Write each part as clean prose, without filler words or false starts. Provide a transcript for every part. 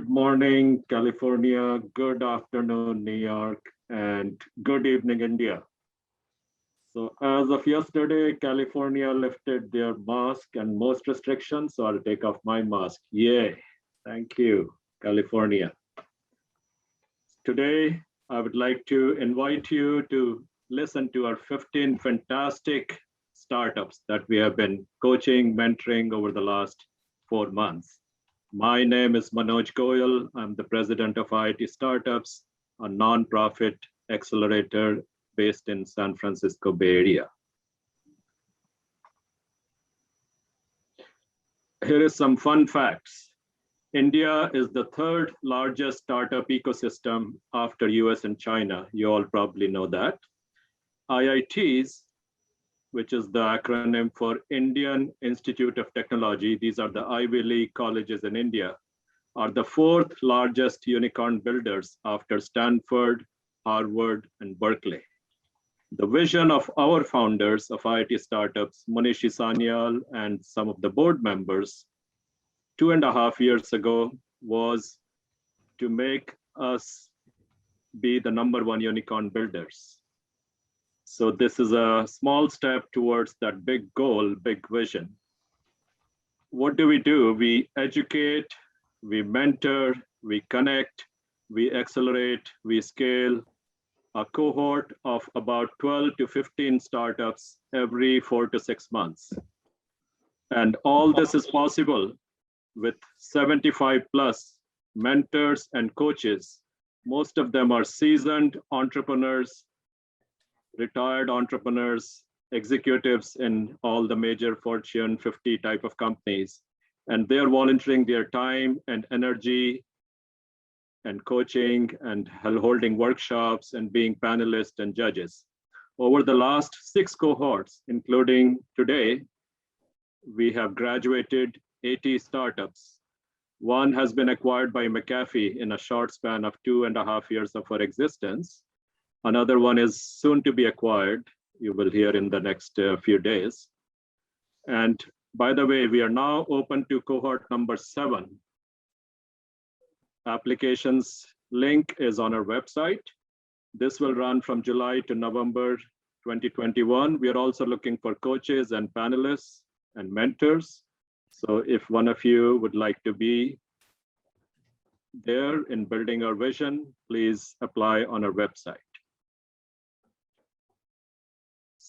Good morning, California. Good afternoon, New York, and good evening, India. So as of yesterday, California lifted their mask and most restrictions, so I'll take off my mask. Yay, thank you, California. Today, I would like to invite you to listen to our 15 fantastic startups that we have been coaching, mentoring over the last 4 months. My name is Manoj Goyal. I'm the president of IIT Startups, a nonprofit accelerator based in San Francisco Bay Area. Here is some fun facts. India is the third largest startup ecosystem after US and China. You all probably know that. IITs, which is the acronym for Indian Institute of Technology, these are the Ivy League colleges in India, are the fourth largest unicorn builders after Stanford, Harvard, and Berkeley. The vision of our founders of IIT Startups, Manishi Sanyal and some of the board members, 2.5 years ago was to make us be the #1 unicorn builders. So this is a small step towards that big goal, big vision. What do? We educate, we mentor, we connect, we accelerate, we scale a cohort of about 12 to 15 startups every 4 to 6 months. And all this is possible with 75 plus mentors and coaches. Most of them are seasoned entrepreneurs, retired entrepreneurs, executives in all the major Fortune 50 type of companies. And they're volunteering their time and energy and coaching and holding workshops and being panelists and judges. Over the last 6 cohorts, including today, we have graduated 80 startups. One has been acquired by McAfee in a short span of 2.5 years of our existence. Another one is soon to be acquired. You will hear in the next few days. And by the way, we are now open to cohort number 7. Applications link is on our website. This will run from July to November 2021. We are also looking for coaches and panelists and mentors. So if one of you would like to be there in building our vision, please apply on our website.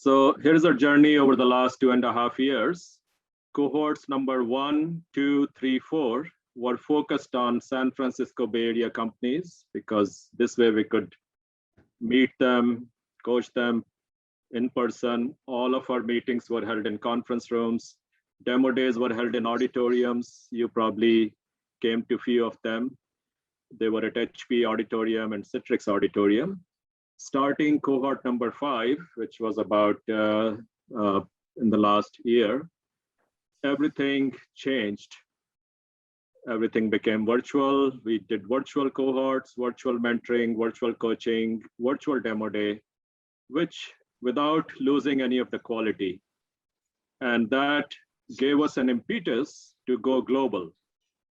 So here's our journey over the last 2.5 years. Cohorts number 1, 2, 3, 4 were focused on San Francisco Bay Area companies because this way we could meet them, coach them in person. All of our meetings were held in conference rooms. Demo days were held in auditoriums. You probably came to a few of them. They were at HP Auditorium and Citrix Auditorium. Starting cohort number 5, which was about in the last year, everything changed. Everything became virtual. We did virtual cohorts, virtual mentoring, virtual coaching, virtual demo day, which without losing any of the quality. And that gave us an impetus to go global.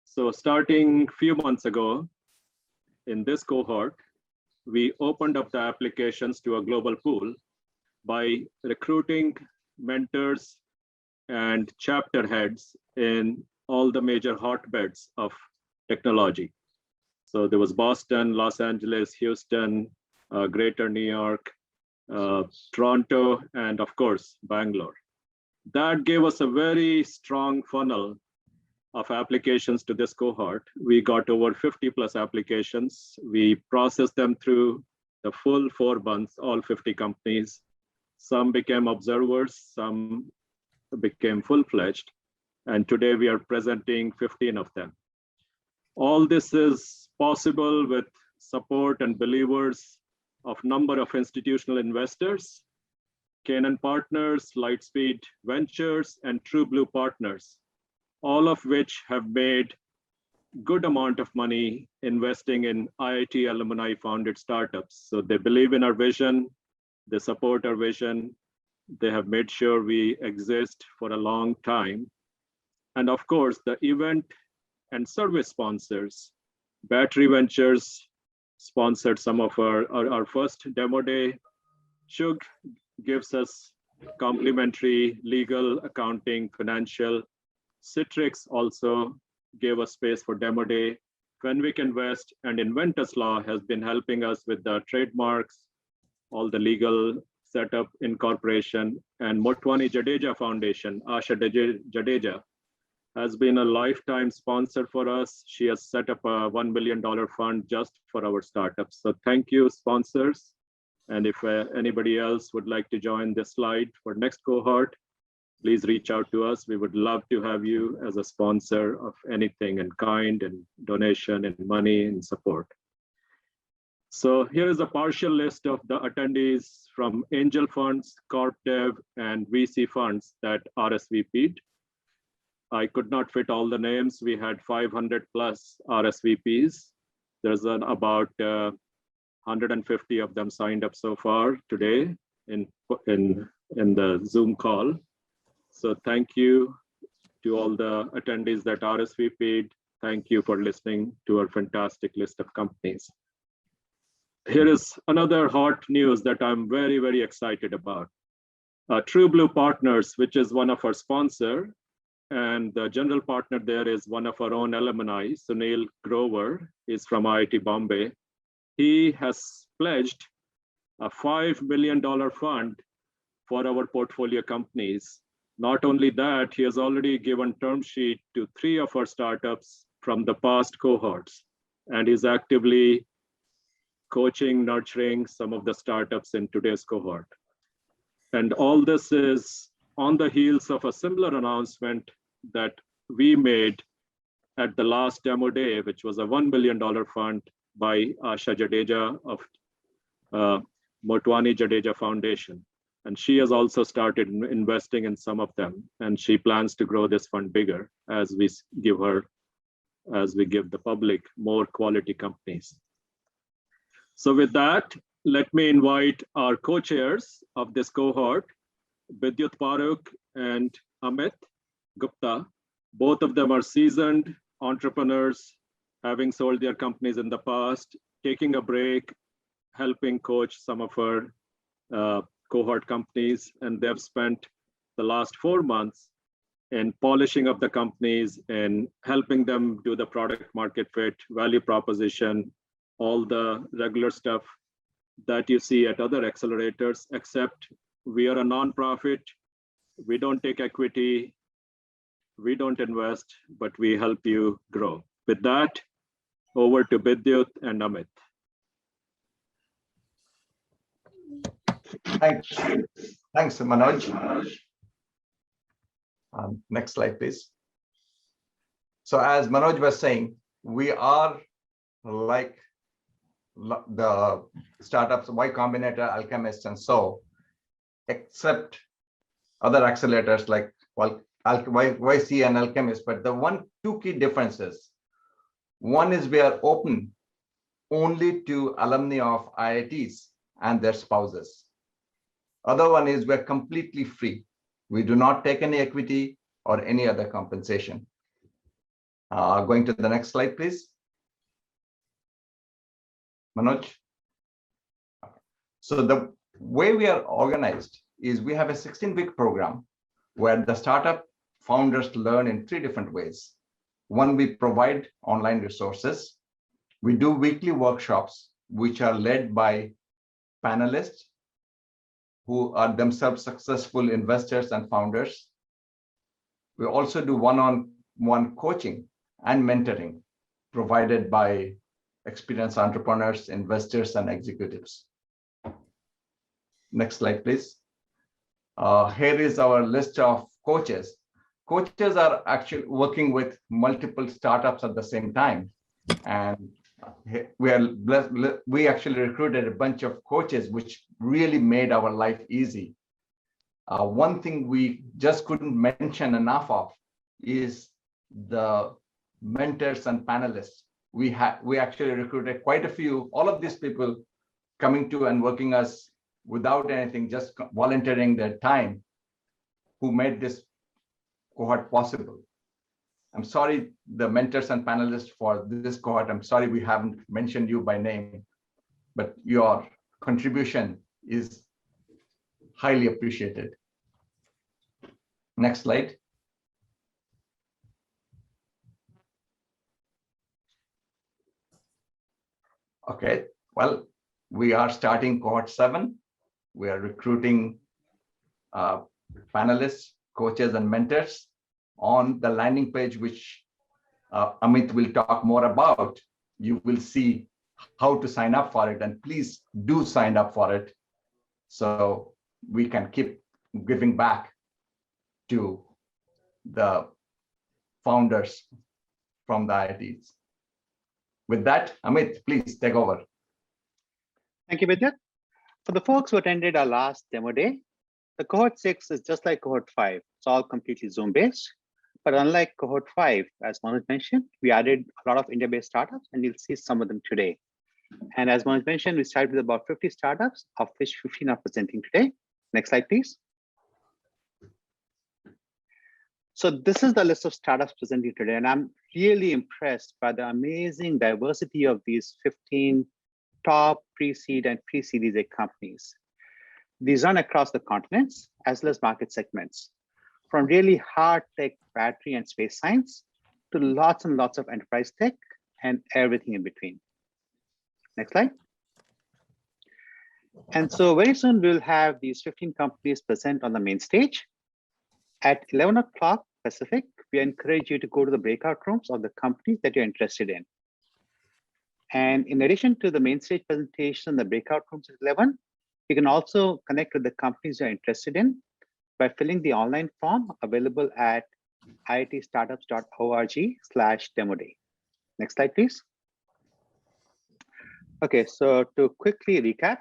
So starting a few months ago, in this cohort, we opened up the applications to a global pool by recruiting mentors and chapter heads in all the major hotbeds of technology. So there was Boston, Los Angeles, Houston, Greater New York, Toronto, and of course, Bangalore. That gave us a very strong funnel of applications to this cohort. We got over 50 plus applications. We processed them through the full 4 months, all 50 companies. Some became observers, some became full-fledged. And today we are presenting 15 of them. All this is possible with support and believers of number of institutional investors, Canaan Partners, Lightspeed Ventures, and True Blue Partners, all of which have made good amount of money investing in IIT alumni founded startups. So they believe in our vision, they support our vision, they have made sure we exist for a long time. And of course, the event and service sponsors Battery Ventures sponsored some of our first demo day. Shug gives us complimentary legal, accounting, financial. Citrix also gave us space for demo day. Fenwick Invest and Inventus Law has been helping us with the trademarks, all the legal setup, incorporation, and Motwani Jadeja Foundation, Asha Jadeja, has been a lifetime sponsor for us. She has set up a $1 million fund just for our startups. So thank you, sponsors. And if anybody else would like to join this slide for next cohort, please reach out to us. We would love to have you as a sponsor of anything in kind and donation and money and support. So here is a partial list of the attendees from angel funds, corp dev, and VC funds that RSVP'd. I could not fit all the names. We had 500 plus RSVPs. There's about 150 of them signed up so far today in the Zoom call. So thank you to all the attendees that RSVP'd. Thank you for listening to our fantastic list of companies. Here is another hot news that I'm very, very excited about. True Blue Partners, which is one of our sponsors, and the general partner there is one of our own alumni, Sunil Grover, is from IIT Bombay. He has pledged a $5 million fund for our portfolio companies. Not only that, he has already given term sheet to 3 of our startups from the past cohorts, and is actively coaching, nurturing some of the startups in today's cohort. And all this is on the heels of a similar announcement that we made at the last demo day, which was a $1 million fund by Asha Jadeja of Motwani Jadeja Foundation. And she has also started investing in some of them. And she plans to grow this fund bigger as we give the public more quality companies. So with that, let me invite our co-chairs of this cohort, Vidyut Paruk and Amit Gupta. Both of them are seasoned entrepreneurs, having sold their companies in the past, taking a break, helping coach some of our cohort companies, and they've spent the last 4 months in polishing up the companies and helping them do the product market fit, value proposition, all the regular stuff that you see at other accelerators, except we are a nonprofit. We don't take equity, we don't invest, but we help you grow. With that, over to Vidyut and Amit. Thanks, Manoj. Next slide, please. So as Manoj was saying, we are like the startups, Y Combinator, Alchemist, and so, except other accelerators like YC and Alchemist. But the two key differences. One is we are open only to alumni of IITs and their spouses. Other one is we're completely free. We do not take any equity or any other compensation. Going to the next slide, please. Manoj. So the way we are organized is we have a 16-week program where the startup founders learn in 3 different ways. One, we provide online resources. We do weekly workshops, which are led by panelists who are themselves successful investors and founders. We also do one-on-one coaching and mentoring provided by experienced entrepreneurs, investors, and executives. Next slide, please. Here is our list of coaches. Coaches are actually working with multiple startups at the same time. And we actually recruited a bunch of coaches, which really made our life easy. One thing we just couldn't mention enough of is the mentors and panelists. We actually recruited quite a few, all of these people coming to and working us without anything, just volunteering their time, who made this cohort possible. I'm sorry, the mentors and panelists for this cohort. I'm sorry we haven't mentioned you by name, but your contribution is highly appreciated. Next slide. Okay, well, we are starting cohort 7. We are recruiting panelists, coaches, and mentors. On the landing page, which Amit will talk more about, you will see how to sign up for it, and please do sign up for it so we can keep giving back to the founders from the IITs. With that, Amit, please take over. Thank you, Vidya. For the folks who attended our last demo day, the cohort 6 is just like cohort 5. It's all completely Zoom-based. But unlike cohort 5, as Manoj mentioned, we added a lot of India-based startups, and you'll see some of them today. And as Manoj mentioned, we started with about 50 startups, of which 15 are presenting today. Next slide, please. So this is the list of startups presenting today, and I'm really impressed by the amazing diversity of these 15 top pre-seed and pre-series A companies. These run across the continents as well as market segments, from really hard tech, battery and space science to lots and lots of enterprise tech and everything in between. Next slide. And so very soon we'll have these 15 companies present on the main stage. At 11 o'clock Pacific, we encourage you to go to the breakout rooms of the companies that you're interested in. And in addition to the main stage presentation, the breakout rooms at 11, you can also connect with the companies you're interested in by filling the online form available at iitstartups.org/demoday. Next slide, please. Okay, so to quickly recap,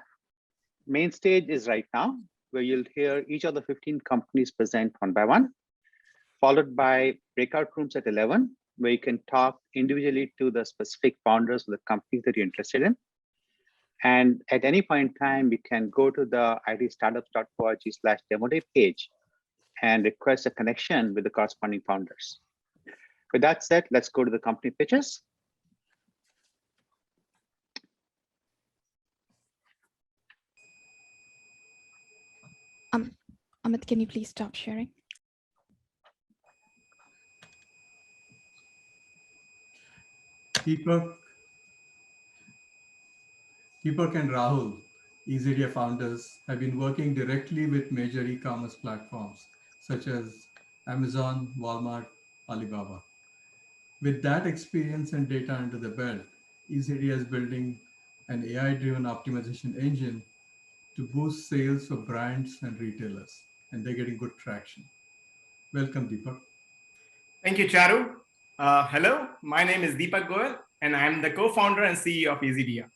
main stage is right now, where you'll hear each of the 15 companies present one by one, followed by breakout rooms at 11, where you can talk individually to the specific founders of the companies that you're interested in. And at any point in time, you can go to the iitstartups.org/demoday page and request a connection with the corresponding founders. With that said, let's go to the company pitches. Amit, can you please stop sharing? Deepak and Rahul, Easydia founders, have been working directly with major e-commerce platforms such as Amazon, Walmart, Alibaba. With that experience and data under the belt, Easydia is building an AI-driven optimization engine to boost sales for brands and retailers, and they're getting good traction. Welcome, Deepak. Thank you, Charu. Hello, my name is Deepak Goel, and I'm the co-founder and CEO of Easydia.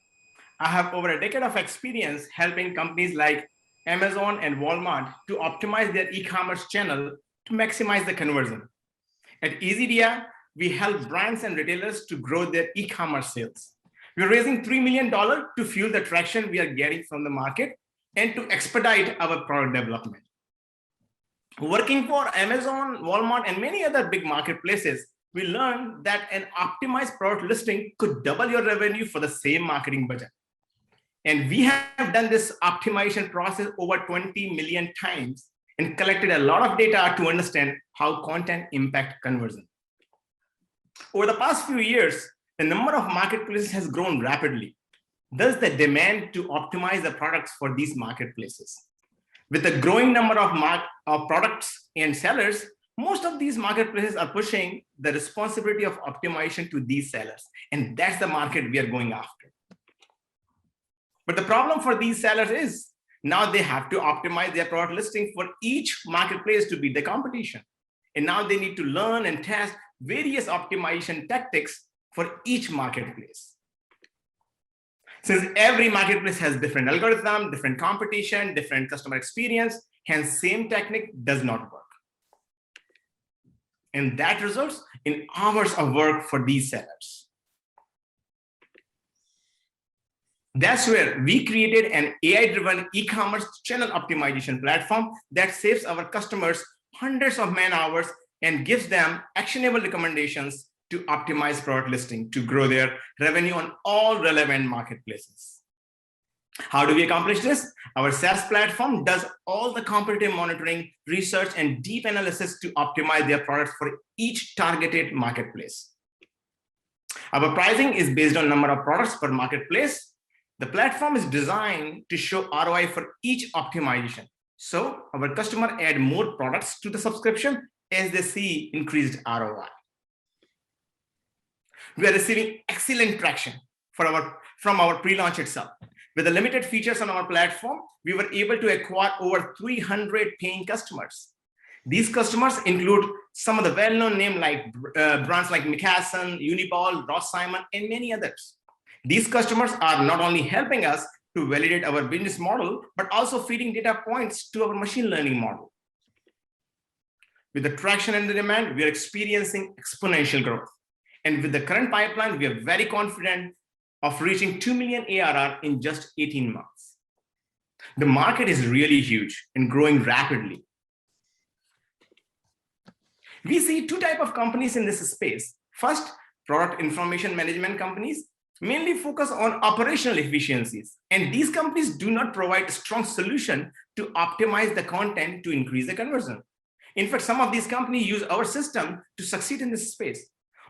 I have over a decade of experience helping companies like Amazon and Walmart to optimize their e-commerce channel to maximize the conversion. At Easydia, we help brands and retailers to grow their e-commerce sales. We're raising $3 million to fuel the traction we are getting from the market and to expedite our product development. Working for Amazon, Walmart, and many other big marketplaces, we learned that an optimized product listing could double your revenue for the same marketing budget. And we have done this optimization process over 20 million times and collected a lot of data to understand how content impacts conversion. Over the past few years, the number of marketplaces has grown rapidly. Thus, the demand to optimize the products for these marketplaces. With a growing number of products and sellers, most of these marketplaces are pushing the responsibility of optimization to these sellers. And that's the market we are going after. But the problem for these sellers is now they have to optimize their product listing for each marketplace to beat the competition. And now they need to learn and test various optimization tactics for each marketplace. Since every marketplace has different algorithm, different competition, different customer experience, hence same technique does not work. And that results in hours of work for these sellers. That's where we created an AI-driven e-commerce channel optimization platform that saves our customers hundreds of man hours and gives them actionable recommendations to optimize product listing to grow their revenue on all relevant marketplaces. How do we accomplish this? Our SaaS platform does all the competitive monitoring, research, and deep analysis to optimize their products for each targeted marketplace. Our pricing is based on number of products per marketplace. The platform is designed to show ROI for each optimization. So our customer add more products to the subscription as they see increased ROI. We are receiving excellent traction from our pre-launch itself. With the limited features on our platform, we were able to acquire over 300 paying customers. These customers include some of the well-known names like brands like McKesson, Uniball, Ross Simon, and many others. These customers are not only helping us to validate our business model, but also feeding data points to our machine learning model. With the traction and the demand, we are experiencing exponential growth. And with the current pipeline, we are very confident of reaching 2 million ARR in just 18 months. The market is really huge and growing rapidly. We see two types of companies in this space. First, product information management companies mainly focus on operational efficiencies. And these companies do not provide a strong solution to optimize the content to increase the conversion. In fact, some of these companies use our system to succeed in this space.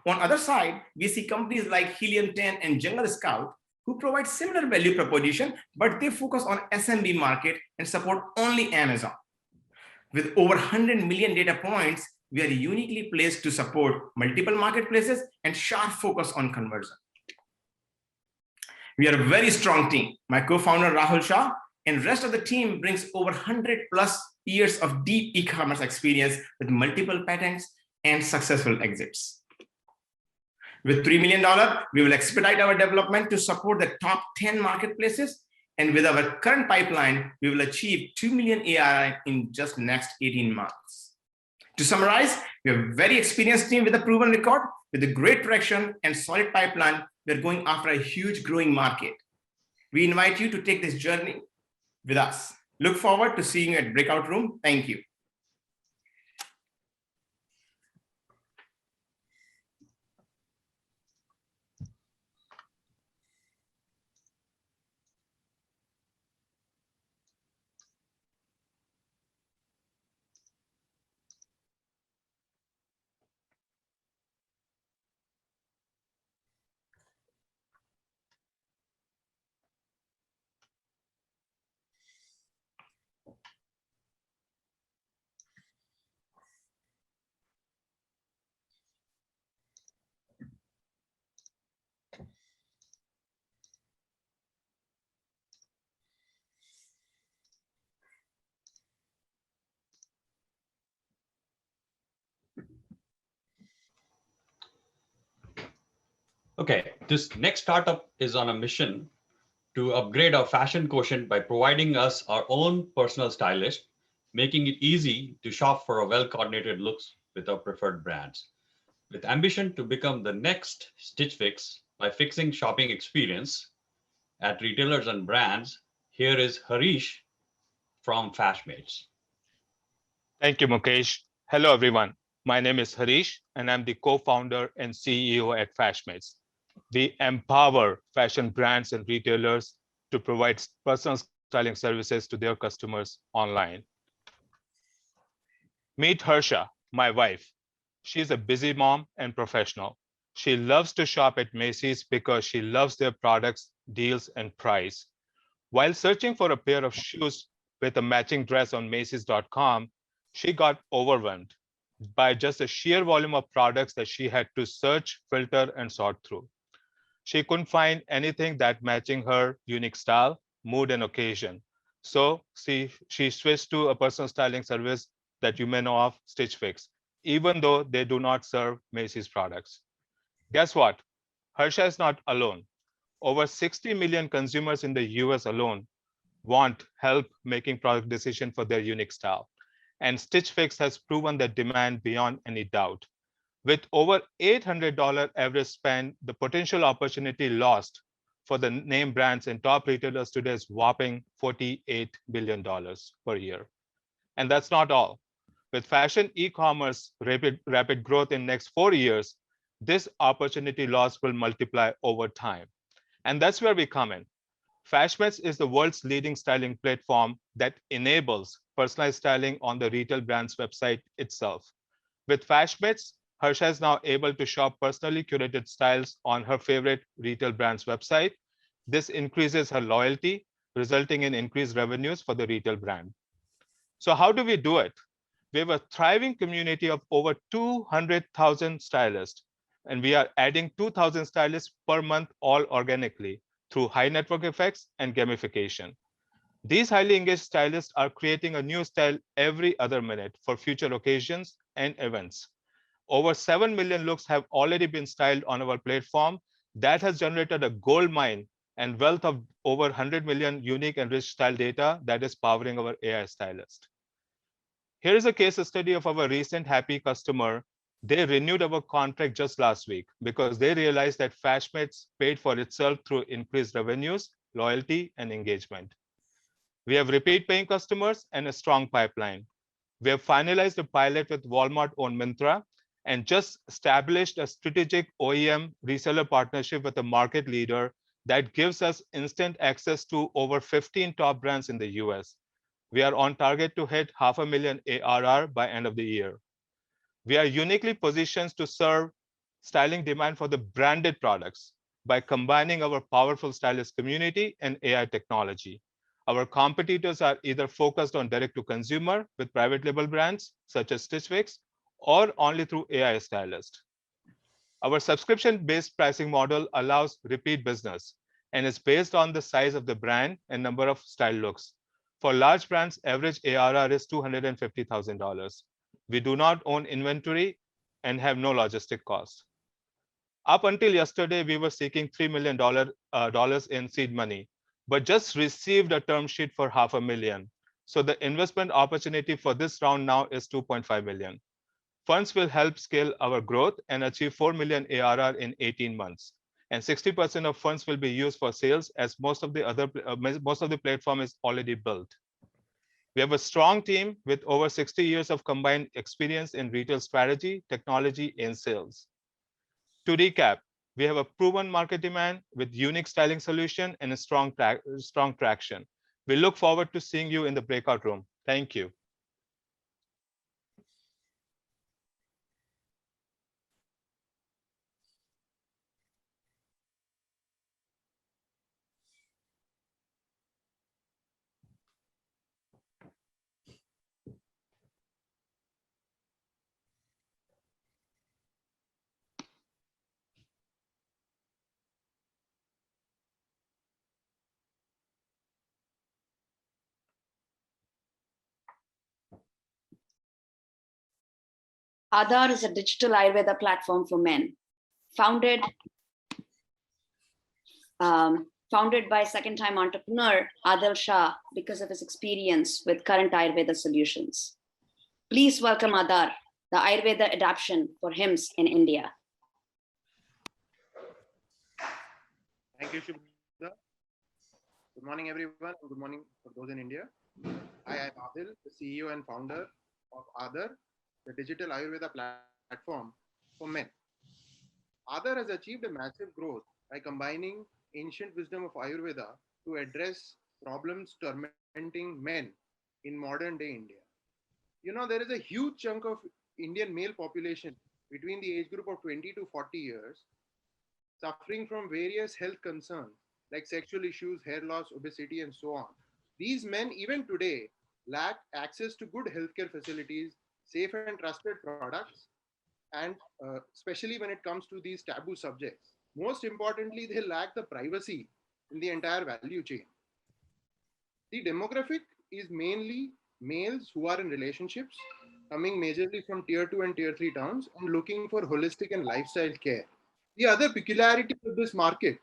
On the other side, we see companies like Helium 10 and Jungle Scout who provide similar value proposition, but they focus on SMB market and support only Amazon. With over 100 million data points, we are uniquely placed to support multiple marketplaces and sharp focus on conversion. We are a very strong team. My co-founder Rahul Shah and rest of the team brings over 100 plus years of deep e-commerce experience with multiple patents and successful exits. With $3 million, we will expedite our development to support the top 10 marketplaces. And with our current pipeline, we will achieve 2 million ARR in just the next 18 months. To summarize, we have a very experienced team with a proven record, with a great traction and solid pipeline. We're going after a huge growing market. We invite you to take this journey with us. Look forward to seeing you at Breakout Room. Thank you. Okay, this next startup is on a mission to upgrade our fashion quotient by providing us our own personal stylist, making it easy to shop for a well-coordinated looks with our preferred brands. With ambition to become the next Stitch Fix by fixing shopping experience at retailers and brands, here is Harish from Fashmates. Thank you, Mukesh. Hello, everyone. My name is Harish, and I'm the co-founder and CEO at Fashmates. We empower fashion brands and retailers to provide personal styling services to their customers online. Meet Harsha, my wife. She's a busy mom and professional. She loves to shop at Macy's because she loves their products, deals, and price. While searching for a pair of shoes with a matching dress on Macy's.com, she got overwhelmed by just the sheer volume of products that she had to search, filter, and sort through. She couldn't find anything that matching her unique style, mood, and occasion. So she switched to a personal styling service that you may know of, Stitch Fix, even though they do not serve Macy's products. Guess what? Harsha is not alone. Over 60 million consumers in the US alone want help making product decisions for their unique style. And Stitch Fix has proven that demand beyond any doubt. With over $800 average spend, the potential opportunity lost for the name brands and top retailers today is whopping $48 billion per year. And that's not all. With fashion e-commerce rapid growth in next 4 years, this opportunity loss will multiply over time. And that's where we come in. Fashmates is the world's leading styling platform that enables personalized styling on the retail brand's website itself. With Fashmates, Harsha is now able to shop personally curated styles on her favorite retail brand's website. This increases her loyalty, resulting in increased revenues for the retail brand. So how do we do it? We have a thriving community of over 200,000 stylists, and we are adding 2,000 stylists per month, all organically through high network effects and gamification. These highly engaged stylists are creating a new style every other minute for future occasions and events. Over 7 million looks have already been styled on our platform. That has generated a gold mine and wealth of over 100 million unique and rich style data that is powering our AI stylist. Here is a case study of our recent happy customer. They renewed our contract just last week because they realized that Fashmates paid for itself through increased revenues, loyalty, and engagement. We have repeat paying customers and a strong pipeline. We have finalized a pilot with Walmart on Myntra and just established a strategic OEM reseller partnership with a market leader that gives us instant access to over 15 top brands in the US. We are on target to hit $500,000 ARR by end of the year. We are uniquely positioned to serve styling demand for the branded products by combining our powerful stylist community and AI technology. Our competitors are either focused on direct to consumer with private label brands such as Stitch Fix or only through AI stylists. Our subscription-based pricing model allows repeat business and is based on the size of the brand and number of style looks. For large brands, average ARR is $250,000. We do not own inventory and have no logistic costs. Up until yesterday, we were seeking $3 million in seed money, but just received a term sheet for $500,000. So the investment opportunity for this round now is $2.5 million. Funds will help scale our growth and achieve 4 million ARR in 18 months. And 60% of funds will be used for sales as most of the platform is already built. We have a strong team with over 60 years of combined experience in retail strategy, technology, and sales. To recap, we have a proven market demand with unique styling solution and a strong traction. We look forward to seeing you in the breakout room. Thank you. Aadhar is a digital Ayurveda platform for men, founded by second-time entrepreneur Adil Shah because of his experience with current Ayurveda solutions. Please welcome Aadhar, the Ayurveda adaptation for hymns in India. Thank you, Shubha. Good morning, everyone. Good morning for those in India. I am Adil, the CEO and founder of Aadhar, the digital Ayurveda platform for men. Aadhar has achieved a massive growth by combining ancient wisdom of Ayurveda to address problems tormenting men in modern day India. You know, there is a huge chunk of Indian male population between the age group of 20 to 40 years suffering from various health concerns like sexual issues, hair loss, obesity, and so on. These men, even today, lack access to good healthcare facilities, safe and trusted products, and especially when it comes to these taboo subjects. Most importantly, they lack the privacy in the entire value chain. The demographic is mainly males who are in relationships, coming majorly from tier 2 and tier 3 towns and looking for holistic and lifestyle care. The other peculiarity of this market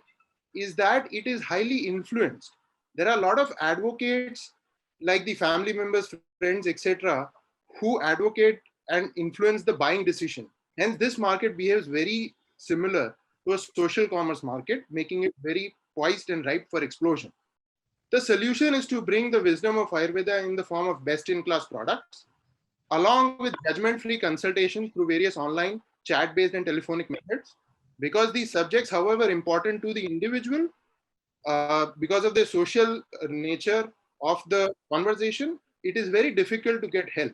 is that it is highly influenced. There are a lot of advocates like the family members, friends, etc., who advocate and influence the buying decision. Hence, this market behaves very similar to a social commerce market, making it very poised and ripe for explosion. The solution is to bring the wisdom of Ayurveda in the form of best-in-class products along with judgment-free consultation through various online, chat-based and telephonic methods. Because these subjects, however important to the individual, because of the social nature of the conversation, it is very difficult to get help.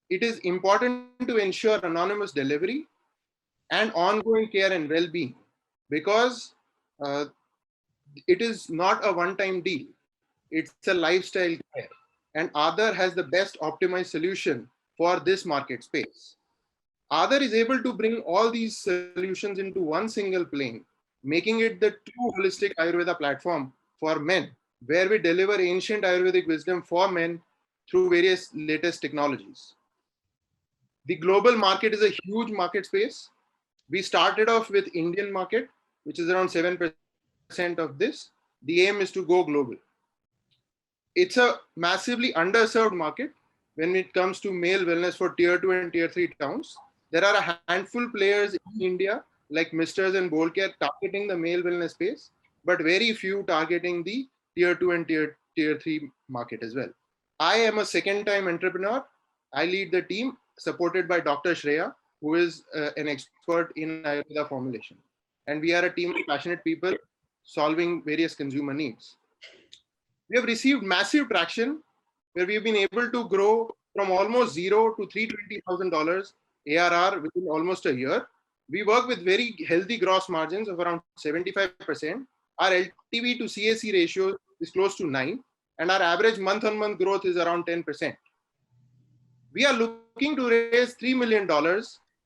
It is important to ensure anonymous delivery and ongoing care and well-being, because it is not a one-time deal. It's a lifestyle care. And Aadhar has the best optimized solution for this market space. Aadhar is able to bring all these solutions into one single plane, making it the true holistic Ayurveda platform for men, where we deliver ancient Ayurvedic wisdom for men through various latest technologies. The global market is a huge market space. We started off with Indian market, which is around 7% of this. The aim is to go global. It's a massively underserved market when it comes to male wellness for tier 2 and tier 3 towns. There are a handful players in India like Misters and Bolcare targeting the male wellness space, but very few targeting the tier 2 and tier 3 market as well. I am a second-time entrepreneur. I lead the team supported by Dr. Shreya, who is an expert in Ayurveda formulation. And we are a team of passionate people solving various consumer needs. We have received massive traction where we've been able to grow from almost zero to $320,000 ARR within almost a year. We work with very healthy gross margins of around 75%. Our LTV to CAC ratio is close to 9, and our average month-on-month growth is around 10%. We are looking to raise $3 million,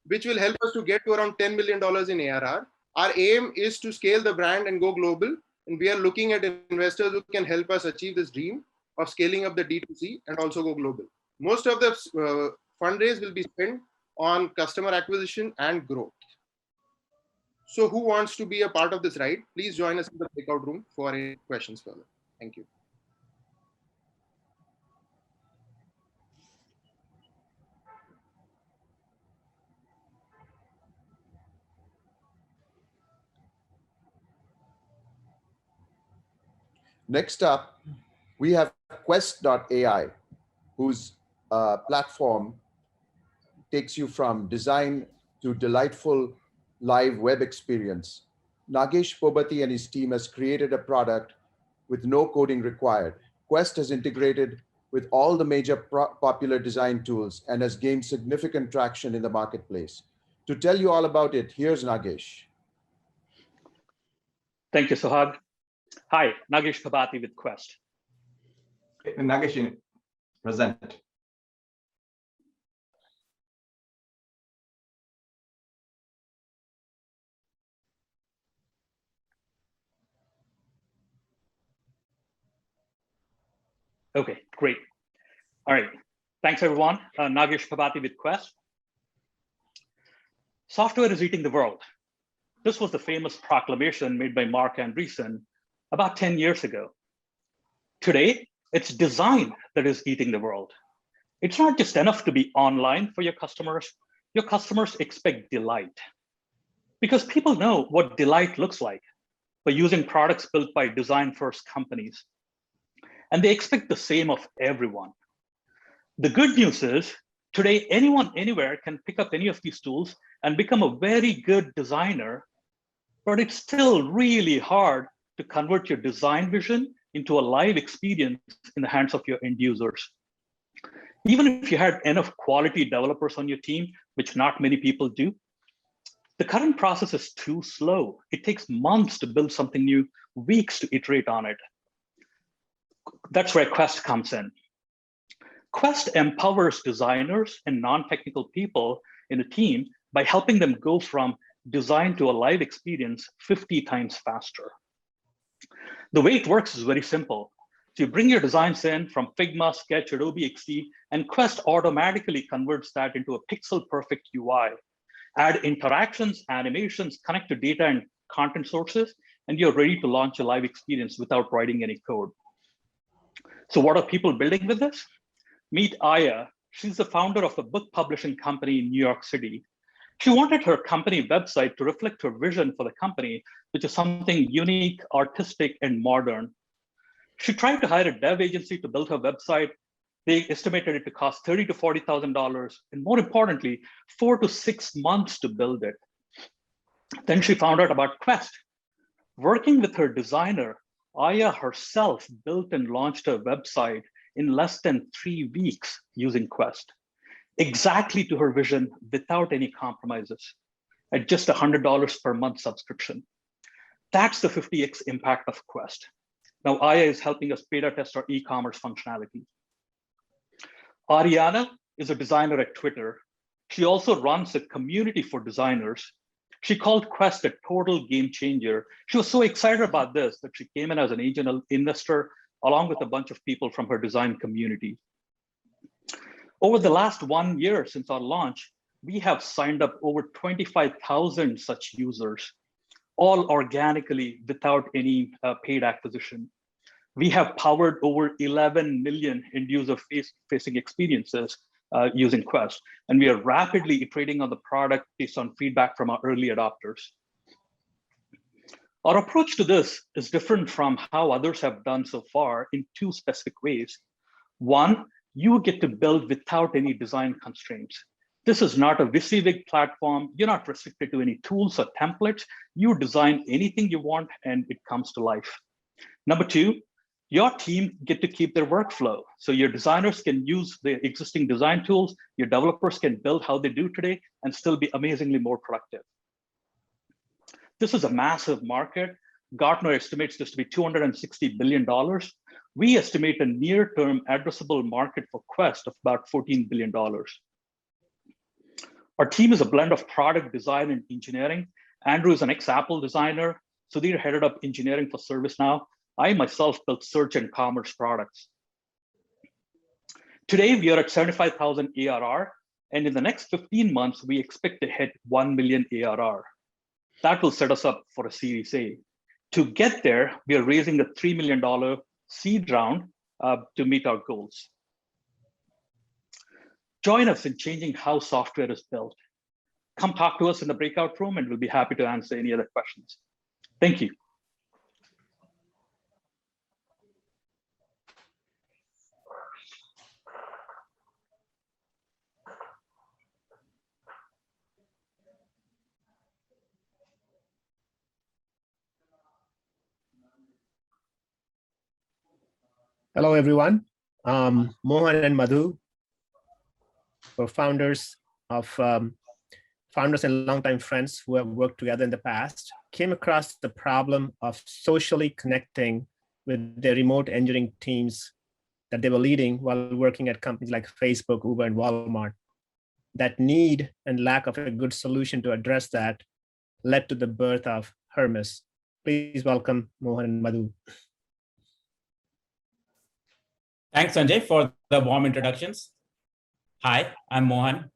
which will help us to get to around $10 million in ARR. Our aim is to scale the brand and go global, and we are looking at investors who can help us achieve this dream of scaling up the D2C and also go global. Most of the fundraise will be spent on customer acquisition and growth. So who wants to be a part of this ride? Please join us in the breakout room for any questions further. Thank you. Next up, we have Quest.ai, whose platform takes you from design to delightful live web experience. Nagesh Pobati and his team has created a product with no coding required. Quest has integrated with all the major popular design tools and has gained significant traction in the marketplace. To tell you all about it, here's Nagesh. Thank you, Suhag. Hi, Nagesh Pobati with Quest. Nagesh, present. Okay, great. All right. Thanks, everyone. Nagesh Pobati with Quest. Software is eating the world. This was the famous proclamation made by Mark Andreessen about 10 years ago. Today, it's design that is eating the world. It's not just enough to be online for your customers. Your customers expect delight, because people know what delight looks like by using products built by design-first companies. And they expect the same of everyone. The good news is, today, anyone, anywhere can pick up any of these tools and become a very good designer, but it's still really hard to convert your design vision into a live experience in the hands of your end users. Even if you had enough quality developers on your team, which not many people do, the current process is too slow. It takes months to build something new, weeks to iterate on it. That's where Quest comes in. Quest empowers designers and non-technical people in a team by helping them go from design to a live experience 50 times faster. The way it works is very simple. So you bring your designs in from Figma, Sketch, Adobe XD, and Quest automatically converts that into a pixel-perfect UI. Add interactions, animations, connect to data and content sources, and you're ready to launch a live experience without writing any code. So what are people building with this? Meet Aya. She's the founder of a book publishing company in New York City. She wanted her company website to reflect her vision for the company, which is something unique, artistic, and modern. She tried to hire a dev agency to build her website, They estimated it to cost $30,000 to $40,000, and more importantly, 4 to 6 months to build it. Then she found out about Quest. Working with her designer, Aya herself built and launched her website in less than 3 weeks using Quest, exactly to her vision without any compromises, at just $100 per month subscription. That's the 50x impact of Quest. Now Aya is helping us beta test our e-commerce functionality. Ariana is a designer at Twitter. She also runs a community for designers. She called Quest a total game changer. She was so excited about this that she came in as an angel investor along with a bunch of people from her design community. Over the last 1 year since our launch, we have signed up over 25,000 such users, all organically without any paid acquisition. We have powered over 11 million end user facing experiences using Quest, and we are rapidly iterating on the product based on feedback from our early adopters. Our approach to this is different from how others have done so far in 2 specific ways. One, you get to build without any design constraints. This is not a WYSIWYG platform. You're not restricted to any tools or templates. You design anything you want and it comes to life. Number 2, your team get to keep their workflow. So your designers can use the existing design tools, your developers can build how they do today and still be amazingly more productive. This is a massive market. Gartner estimates this to be $260 billion. We estimate a near-term addressable market for Quest of about $14 billion. Our team is a blend of product design and engineering. Andrew is an ex-Apple designer. Sudhir headed up engineering for ServiceNow. I myself built search and commerce products. Today, we are at 75,000 ARR, and in the next 15 months, we expect to hit 1 million ARR. That will set us up for a Series A. To get there, we are raising a $3 million seed round to meet our goals. Join us in changing how software is built. Come talk to us in the breakout room, and we'll be happy to answer any other questions. Thank you. Hello, everyone. Mohan and Madhu were founders and longtime friends who have worked together in the past, came across the problem of socially connecting with their remote engineering teams that they were leading while working at companies like Facebook, Uber, and Walmart. That need and lack of a good solution to address that led to the birth of Hermes. Please welcome Mohan and Madhu. Thanks, Sanjay, for the warm introductions. Hi, I'm Mohan.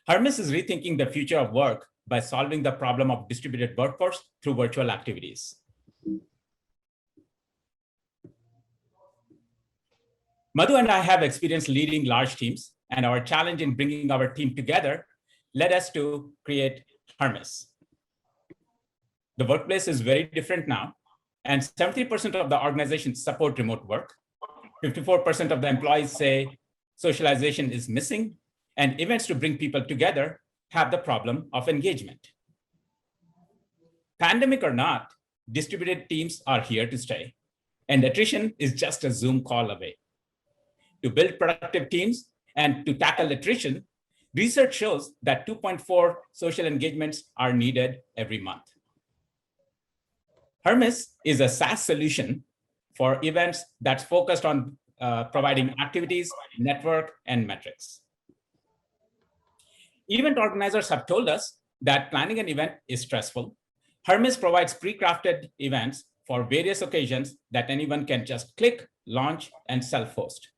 Hermes is rethinking the future of work by solving the problem of distributed workforce through virtual activities. Madhu and I have experience leading large teams, and our challenge in bringing our team together led us to create Hermes. The workplace is very different now, and 70% of the organizations support remote work. 54% of the employees say socialization is missing, and events to bring people together have the problem of engagement. Pandemic or not, distributed teams are here to stay, and attrition is just a Zoom call away. To build productive teams and to tackle attrition, research shows that 2.4 social engagements are needed every month. Hermes is a SaaS solution for events that's focused on providing activities, network, and metrics. Event organizers have told us that planning an event is stressful. Hermes provides pre-crafted events for various occasions that anyone can just click, launch, and self-host.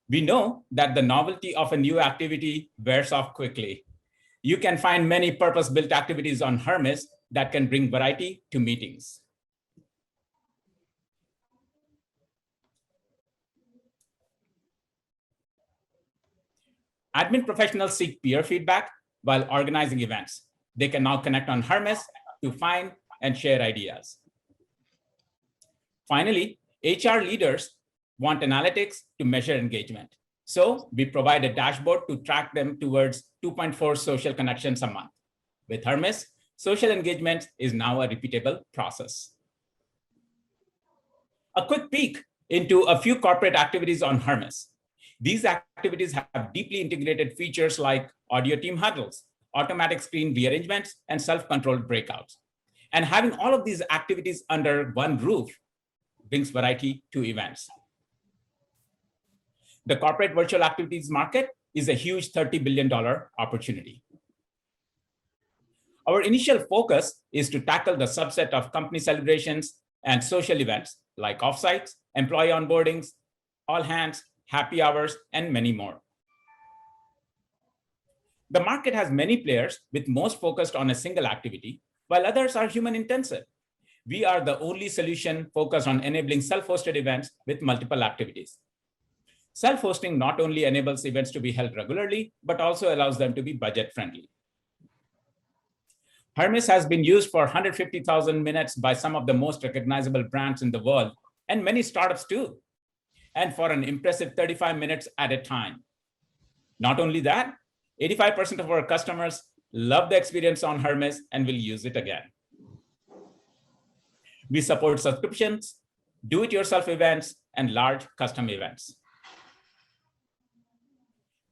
We know that the novelty of a new activity wears off quickly. You can find many purpose-built activities on Hermes that can bring variety to meetings. Admin professionals seek peer feedback while organizing events. They can now connect on Hermes to find and share ideas. Finally, HR leaders want analytics to measure engagement. So we provide a dashboard to track them towards 2.4 social connections a month. With Hermes, social engagement is now a repeatable process. A quick peek into a few corporate activities on Hermes. These activities have deeply integrated features like audio team huddles, automatic screen rearrangements, and self-controlled breakouts. And having all of these activities under one roof brings variety to events. The corporate virtual activities market is a huge $30 billion opportunity. Our initial focus is to tackle the subset of company celebrations and social events like offsites, employee onboardings, all hands, happy hours, and many more. The market has many players, with most focused on a single activity, while others are human intensive. We are the only solution focused on enabling self-hosted events with multiple activities. Self-hosting not only enables events to be held regularly, but also allows them to be budget-friendly. Hermes has been used for 150,000 minutes by some of the most recognizable brands in the world, and many startups too, and for an impressive 35 minutes at a time. Not only that, 85% of our customers love the experience on Hermes and will use it again. We support subscriptions, do-it-yourself events, and large custom events.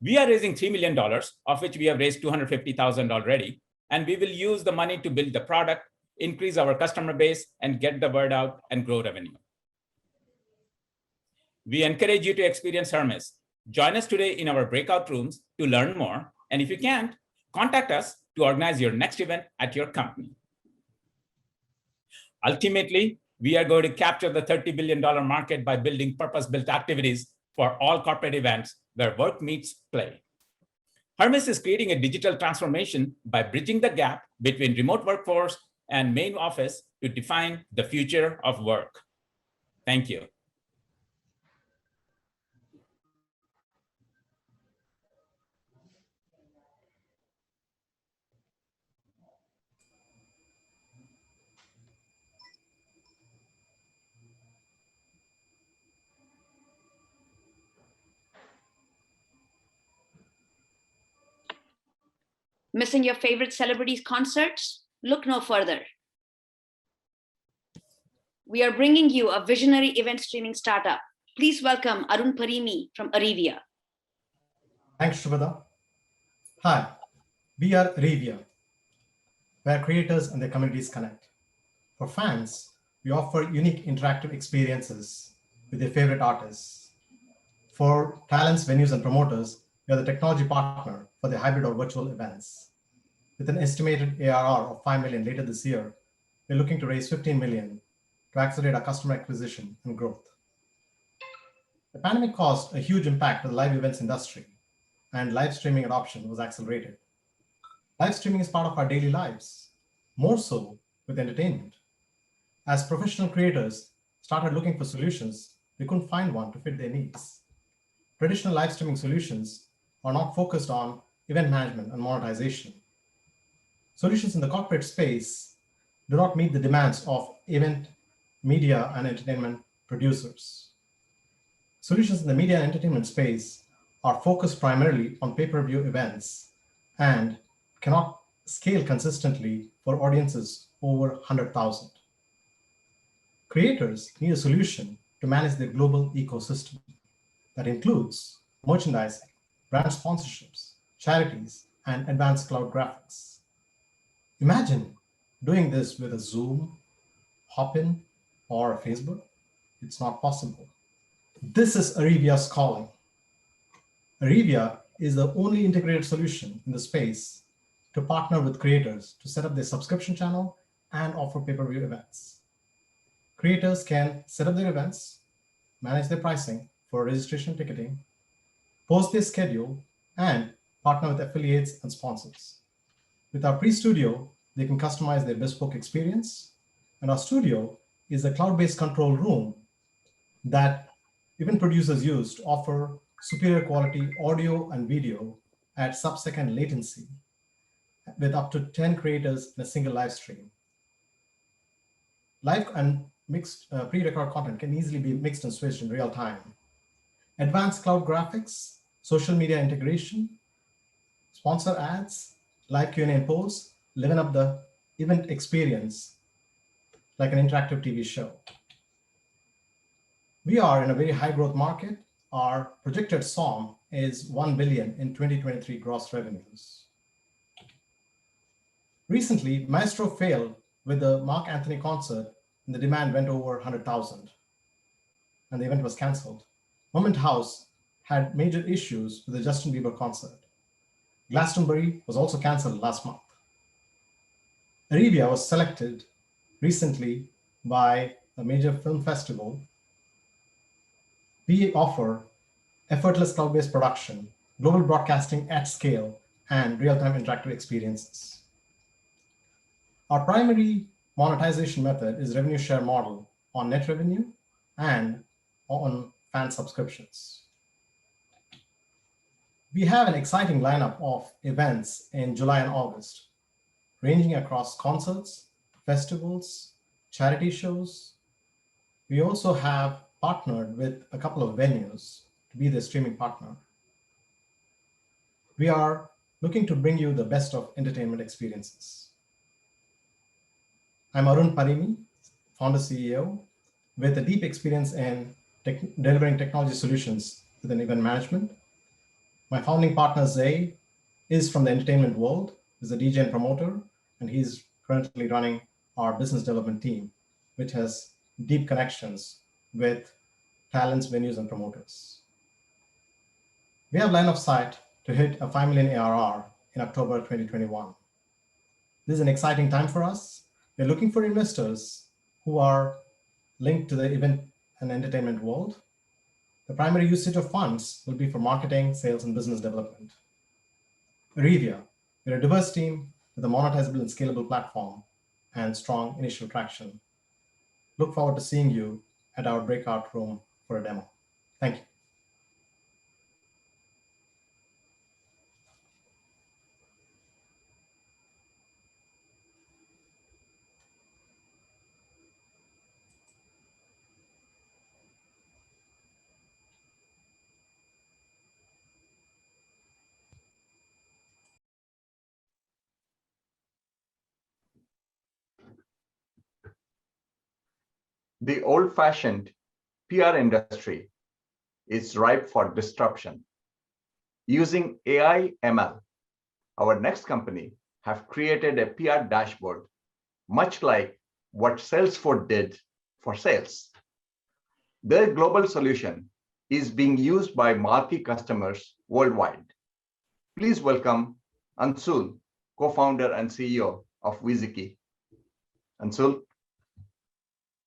We are raising $3 million, of which we have raised $250,000 already, and we will use the money to build the product, increase our customer base, and get the word out and grow revenue. We encourage you to experience Hermes. Join us today in our breakout rooms to learn more, and if you can't, contact us to organize your next event at your company. Ultimately, we are going to capture the $30 billion market by building purpose-built activities for all corporate events where work meets play. Hermes is creating a digital transformation by bridging the gap between remote workforce and main office to define the future of work. Thank you. Missing your favorite celebrities' concerts? Look no further. We are bringing you a visionary event streaming startup. Please welcome Arun Parimi from Arivia. Thanks, Shubhada. Hi, we are Arivia, where creators and their communities connect. For fans, we offer unique interactive experiences with their favorite artists. For talents, venues, and promoters, we are the technology partner for the hybrid or virtual events. With an estimated ARR of 5 million later this year, we're looking to raise 15 million to accelerate our customer acquisition and growth. The pandemic caused a huge impact to the live events industry, and live streaming adoption was accelerated. Live streaming is part of our daily lives, more so with entertainment. As professional creators started looking for solutions, they couldn't find one to fit their needs. Traditional live streaming solutions are not focused on event management and monetization. Solutions in the corporate space do not meet the demands of event, media, and entertainment producers. Solutions in the media and entertainment space are focused primarily on pay-per-view events and cannot scale consistently for audiences over 100,000. Creators need a solution to manage their global ecosystem that includes merchandising, brand sponsorships, charities, and advanced cloud graphics. Imagine doing this with a Zoom, Hopin, or a Facebook. It's not possible. This is Arivia's calling. Arivia is the only integrated solution in the space to partner with creators to set up their subscription channel and offer pay-per-view events. Creators can set up their events, manage their pricing for registration ticketing, post their schedule, and partner with affiliates and sponsors. With our pre-studio, they can customize their bespoke experience, and our studio is a cloud-based control room that event producers use to offer superior quality audio and video at sub-second latency with up to 10 creators in a single live stream. Live and mixed pre-record content can easily be mixed and switched in real time. Advanced cloud graphics, social media integration, sponsor ads, live Q&A and polls, liven up the event experience like an interactive TV show. We are in a very high growth market. Our projected SOM is 1 billion in 2023 gross revenues. Recently, Maestro failed with the Mark Anthony concert and the demand went over 100,000 and the event was canceled. Moment House had major issues with the Justin Bieber concert. Glastonbury was also canceled last month. Arivia was selected recently by a major film festival. We offer effortless cloud-based production, global broadcasting at scale, and real-time interactive experiences. Our primary monetization method is revenue share model on net revenue and on fan subscriptions. We have an exciting lineup of events in July and August, ranging across concerts, festivals, charity shows. We also have partnered with a couple of venues to be the streaming partner. We are looking to bring you the best of entertainment experiences. I'm Arun Parimi, founder CEO, with a deep experience in delivering technology solutions within event management. My founding partner, Zay, is from the entertainment world, is a DJ and promoter, and he's currently running our business development team, which has deep connections with talents, venues, and promoters. We have line of sight to hit a 5 million ARR in October 2021. This is an exciting time for us. We're looking for investors who are linked to the event and entertainment world. The primary usage of funds will be for marketing, sales, and business development. Arivia, we're a diverse team with a monetizable and scalable platform and strong initial traction. Look forward to seeing you at our breakout room for a demo. Thank you. The old-fashioned PR industry is ripe for disruption. Using AI ML, our next company have created a PR dashboard, much like what Salesforce did for sales. Their global solution is being used by marquee customers worldwide. Please welcome Anshul, co-founder and CEO of Viziki. Anshul.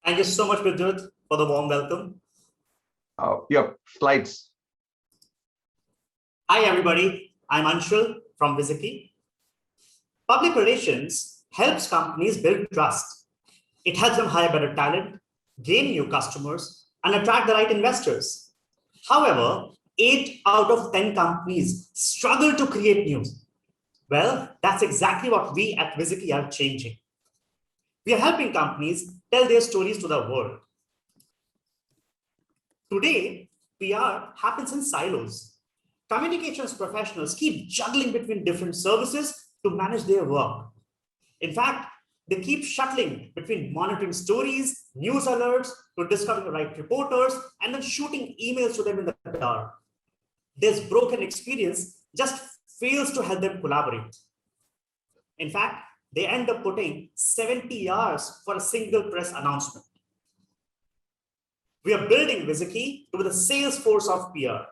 Thank you so much, Vidyut, for the warm welcome. Your slides. Hi, everybody. I'm Anshul from Viziki. Public relations helps companies build trust. It helps them hire better talent, gain new customers, and attract the right investors. However, 8 out of 10 companies struggle to create news. Well, that's exactly what we at Viziki are changing. We are helping companies tell their stories to the world. Today, PR happens in silos. Communications professionals keep juggling between different services to manage their work. In fact, they keep shuttling between monitoring stories, news alerts, to discovering the right reporters, and then shooting emails to them in the dark. This broken experience just fails to help them collaborate. In fact, they end up putting 70 hours for a single press announcement. We are building Viziki to be the Salesforce of PR.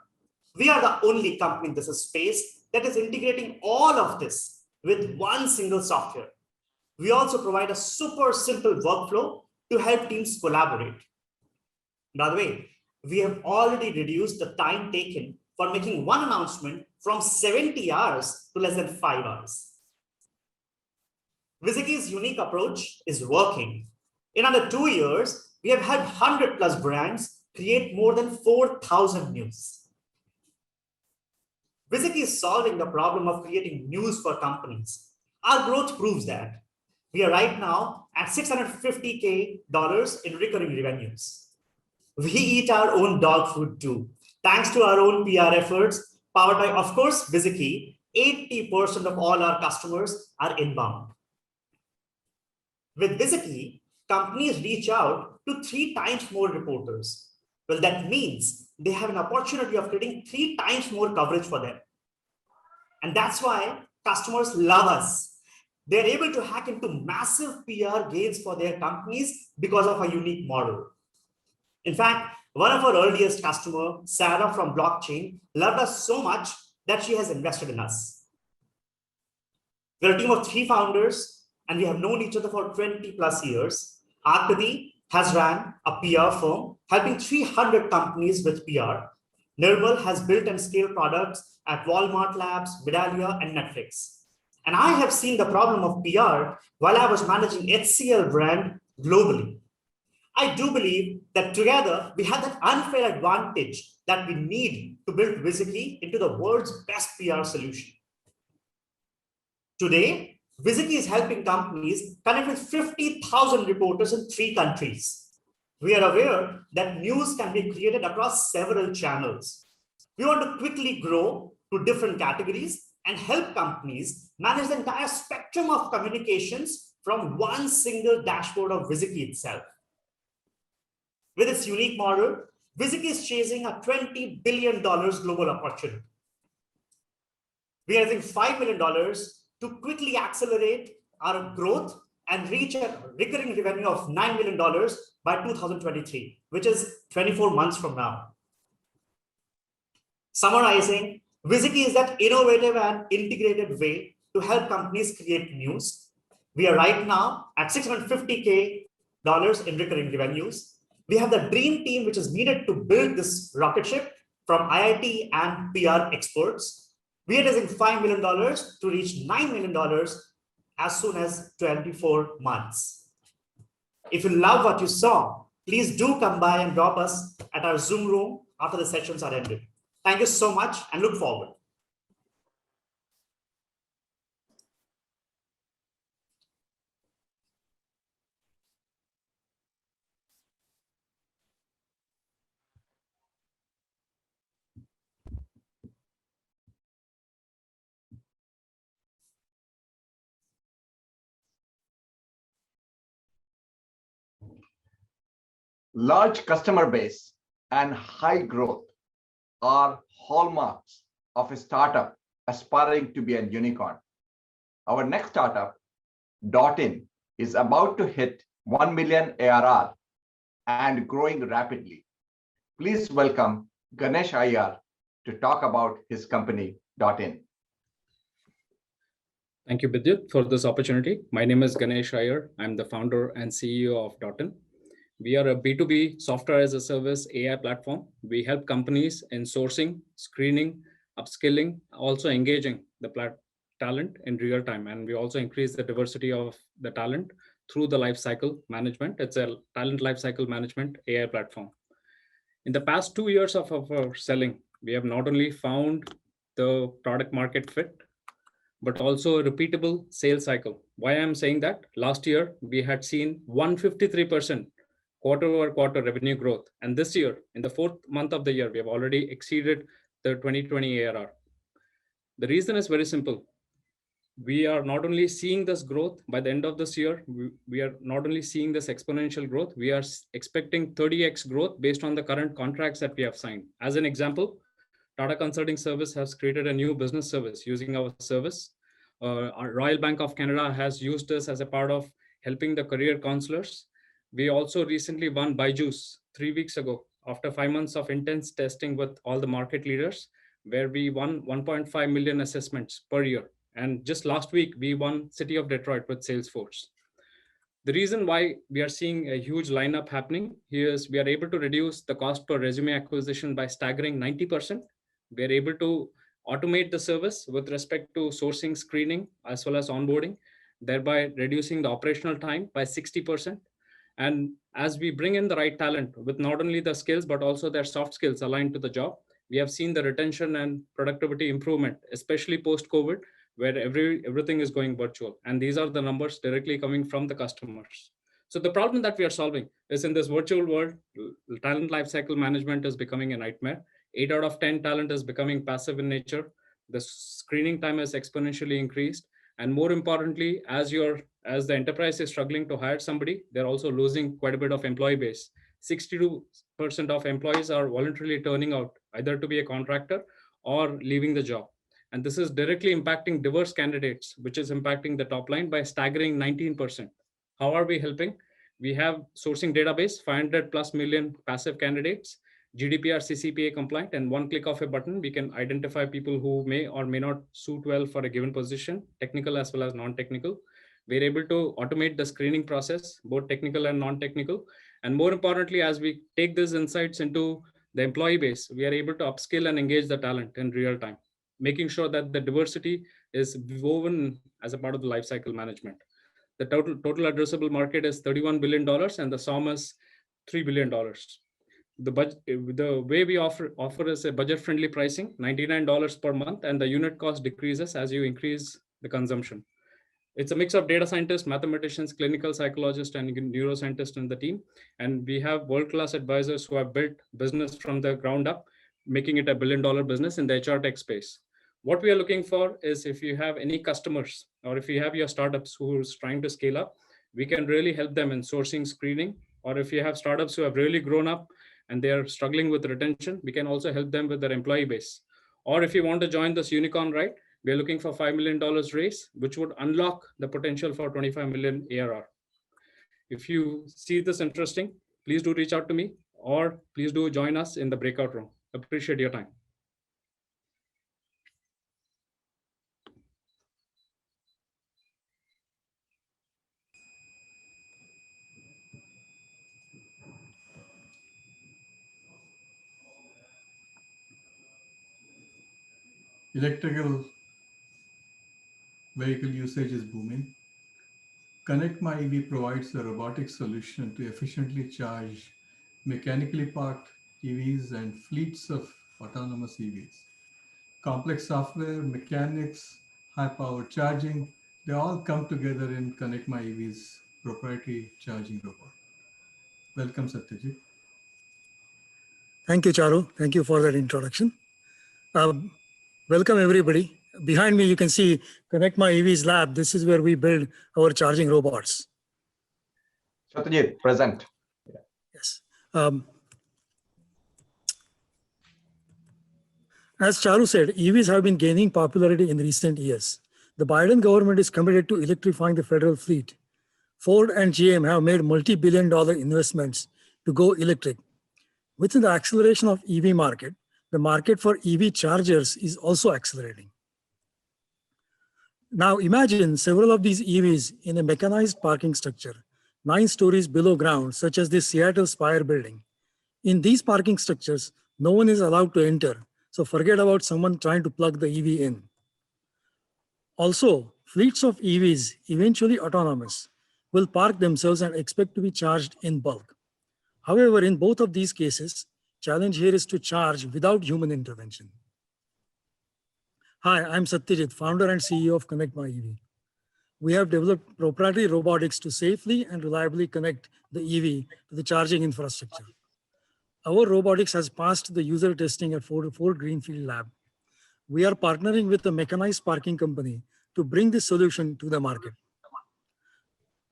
We are the only company in this space that is integrating all of this with one single software. We also provide a super simple workflow to help teams collaborate. By the way, we have already reduced the time taken for making one announcement from 70 hours to less than 5 hours. Viziki's unique approach is working. In under 2 years, we have had 100+ brands create more than 4,000 news. Viziki is solving the problem of creating news for companies. Our growth proves that. We are right now at $650K in recurring revenues. We eat our own dog food too. Thanks to our own PR efforts, powered by, of course, Viziki, 80% of all our customers are inbound. With Viziki, companies reach out to 3 times more reporters. Well, that means they have an opportunity of getting 3 times more coverage for them. And that's why customers love us. They're able to hack into massive PR gains for their companies because of a unique model. In fact, one of our earliest customers, Sarah from Blockchain, loved us so much that she has invested in us. We're a team of 3 founders, and we have known each other for 20 plus years. Arkadi has ran a PR firm, helping 300 companies with PR. Nirmal has built and scaled products at Walmart Labs, Medallia, and Netflix. And I have seen the problem of PR while I was managing HCL brand globally. I do believe that together we have that unfair advantage that we need to build Viziki into the world's best PR solution. Today, Viziki is helping companies connect with 50,000 reporters in 3 countries. We are aware that news can be created across several channels. We want to quickly grow to different categories and help companies manage the entire spectrum of communications from one single dashboard of Viziki itself. With its unique model, Viziki is chasing a $20 billion global opportunity. We are raising $5 million to quickly accelerate our growth and reach a recurring revenue of $9 million by 2023, which is 24 months from now. Summarizing, Viziki is that innovative and integrated way to help companies create news. We are right now at $650K in recurring revenues. We have the dream team which is needed to build this rocket ship from IIT and PR experts. We are raising $5 million to reach $9 million as soon as 24 months. If you love what you saw, please do come by and drop us at our Zoom room after the sessions are ended. Thank you so much and look forward. Large customer base and high growth are hallmarks of a startup aspiring to be a unicorn. Our next startup, Dot-In, is about to hit 1 million ARR and growing rapidly. Please welcome Ganesh Iyer to talk about his company, Dot-In. Thank you, Bidyut, for this opportunity. My name is Ganesh Iyer. I'm the founder and CEO of Dot-In. We are a B2B software as a service AI platform. We help companies in sourcing, screening, upskilling, also engaging the talent in real time. And we also increase the diversity of the talent through the lifecycle management. It's a talent lifecycle management AI platform. In the past 2 years of our selling, we have not only found the product market fit, but also a repeatable sales cycle. Why I'm saying that? Last year, we had seen 153% quarter-over-quarter revenue growth. And this year, in the 4th month of the year, we have already exceeded the 2020 ARR. The reason is very simple. We are not only seeing this growth by the end of this year, we are not only seeing this exponential growth, we are expecting 30x growth based on the current contracts that we have signed. As an example, Tata Consulting Service has created a new business service using our service. Our Royal Bank of Canada has used us as a part of helping the career counselors. We also recently won Byju's 3 weeks ago after 5 months of intense testing with all the market leaders, where we won 1.5 million assessments per year. And just last week, we won City of Detroit with Salesforce. The reason why we are seeing a huge lineup happening here is we are able to reduce the cost per resume acquisition by staggering 90%. We are able to automate the service with respect to sourcing, screening, as well as onboarding, thereby reducing the operational time by 60%. And as we bring in the right talent with not only the skills, but also their soft skills aligned to the job, we have seen the retention and productivity improvement, especially post-COVID, where everything is going virtual. And these are the numbers directly coming from the customers. So the problem that we are solving is in this virtual world, talent lifecycle management is becoming a nightmare. 8 out of 10 talent is becoming passive in nature. The screening time has exponentially increased. And more importantly, as the enterprise is struggling to hire somebody, they're also losing quite a bit of employee base. 62% of employees are voluntarily turning out either to be a contractor or leaving the job. And this is directly impacting diverse candidates, which is impacting the top line by a staggering 19%. How are we helping? We have sourcing database, 500 plus million passive candidates, GDPR CCPA compliant, and one click of a button, we can identify people who may or may not suit well for a given position, technical as well as non-technical. We're able to automate the screening process, both technical and non-technical. And more importantly, as we take these insights into the employee base, we are able to upskill and engage the talent in real time, making sure that the diversity is woven as a part of the lifecycle management. The total addressable market is $31 billion and the SOM is $3 billion. The way we offer is a budget-friendly pricing, $99 per month, and the unit cost decreases as you increase the consumption. It's a mix of data scientists, mathematicians, clinical psychologists, and neuroscientists in the team. And we have world-class advisors who have built business from the ground up, making it a billion-dollar business in the HR tech space. What we are looking for is if you have any customers or if you have your startups who's trying to scale up, we can really help them in sourcing, screening, or if you have startups who have really grown up and they are struggling with retention, we can also help them with their employee base. Or if you want to join this unicorn ride, we are looking for $5 million raise, which would unlock the potential for 25 million ARR. If you see this interesting, please do reach out to me or please do join us in the breakout room. Appreciate your time. Electrical vehicle usage is booming. Connect My EV provides a robotic solution to efficiently charge mechanically parked EVs and fleets of autonomous EVs. Complex software, mechanics, high-power charging, they all come together in Connect My EV's proprietary charging robot. Welcome, Satyajit. Thank you, Charu. Thank you for that introduction. Welcome, everybody. Behind me, you can see Connect My EV's lab. This is where we build our charging robots. Satyajit, present. Yes. As Charu said, EVs have been gaining popularity in recent years. The Biden government is committed to electrifying the federal fleet. Ford and GM have made multi-billion-dollar investments to go electric. Within the acceleration of EV market, the market for EV chargers is also accelerating. Now imagine several of these EVs in a mechanized parking structure, 9 stories below ground, such as this Seattle Spire building. In these parking structures, no one is allowed to enter, so forget about someone trying to plug the EV in. Also, fleets of EVs, eventually autonomous, will park themselves and expect to be charged in bulk. However, in both of these cases, challenge here is to charge without human intervention. Hi, I'm Satyajit, founder and CEO of Connect My EV. We have developed proprietary robotics to safely and reliably connect the EV to the charging infrastructure. Our robotics has passed the user testing at Ford Greenfield Lab. We are partnering with a mechanized parking company to bring this solution to the market.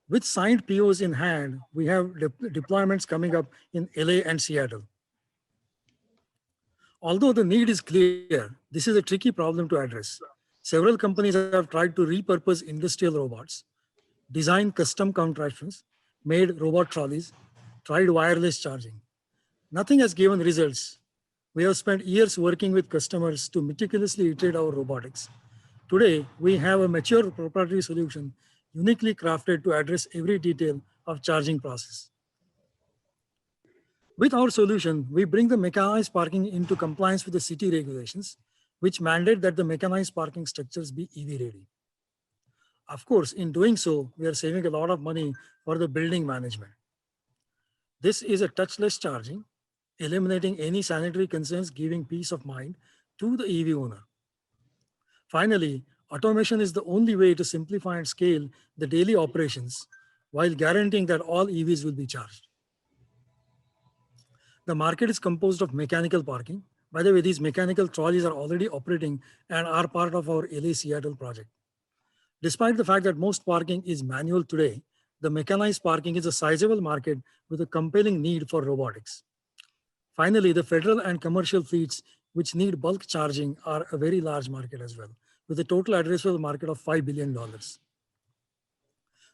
With signed POs in hand, we have deployments coming up in LA and Seattle. Although the need is clear, this is a tricky problem to address. Several companies have tried to repurpose industrial robots, design custom contraptions, made robot trolleys, tried wireless charging. Nothing has given results. We have spent years working with customers to meticulously iterate our robotics. Today, we have a mature proprietary solution uniquely crafted to address every detail of charging process. With our solution, we bring the mechanized parking into compliance with the city regulations, which mandate that the mechanized parking structures be EV ready. Of course, in doing so, we are saving a lot of money for the building management. This is a touchless charging, eliminating any sanitary concerns, giving peace of mind to the EV owner. Finally, Automation is the only way to simplify and scale the daily operations while guaranteeing that all EVs will be charged. The market is composed of mechanical parking. By the way, these mechanical trolleys are already operating and are part of our LA Seattle project. Despite the fact that most parking is manual today, the mechanized parking is a sizable market with a compelling need for robotics. Finally, the federal and commercial fleets which need bulk charging are a very large market as well, with a total addressable market of $5 billion.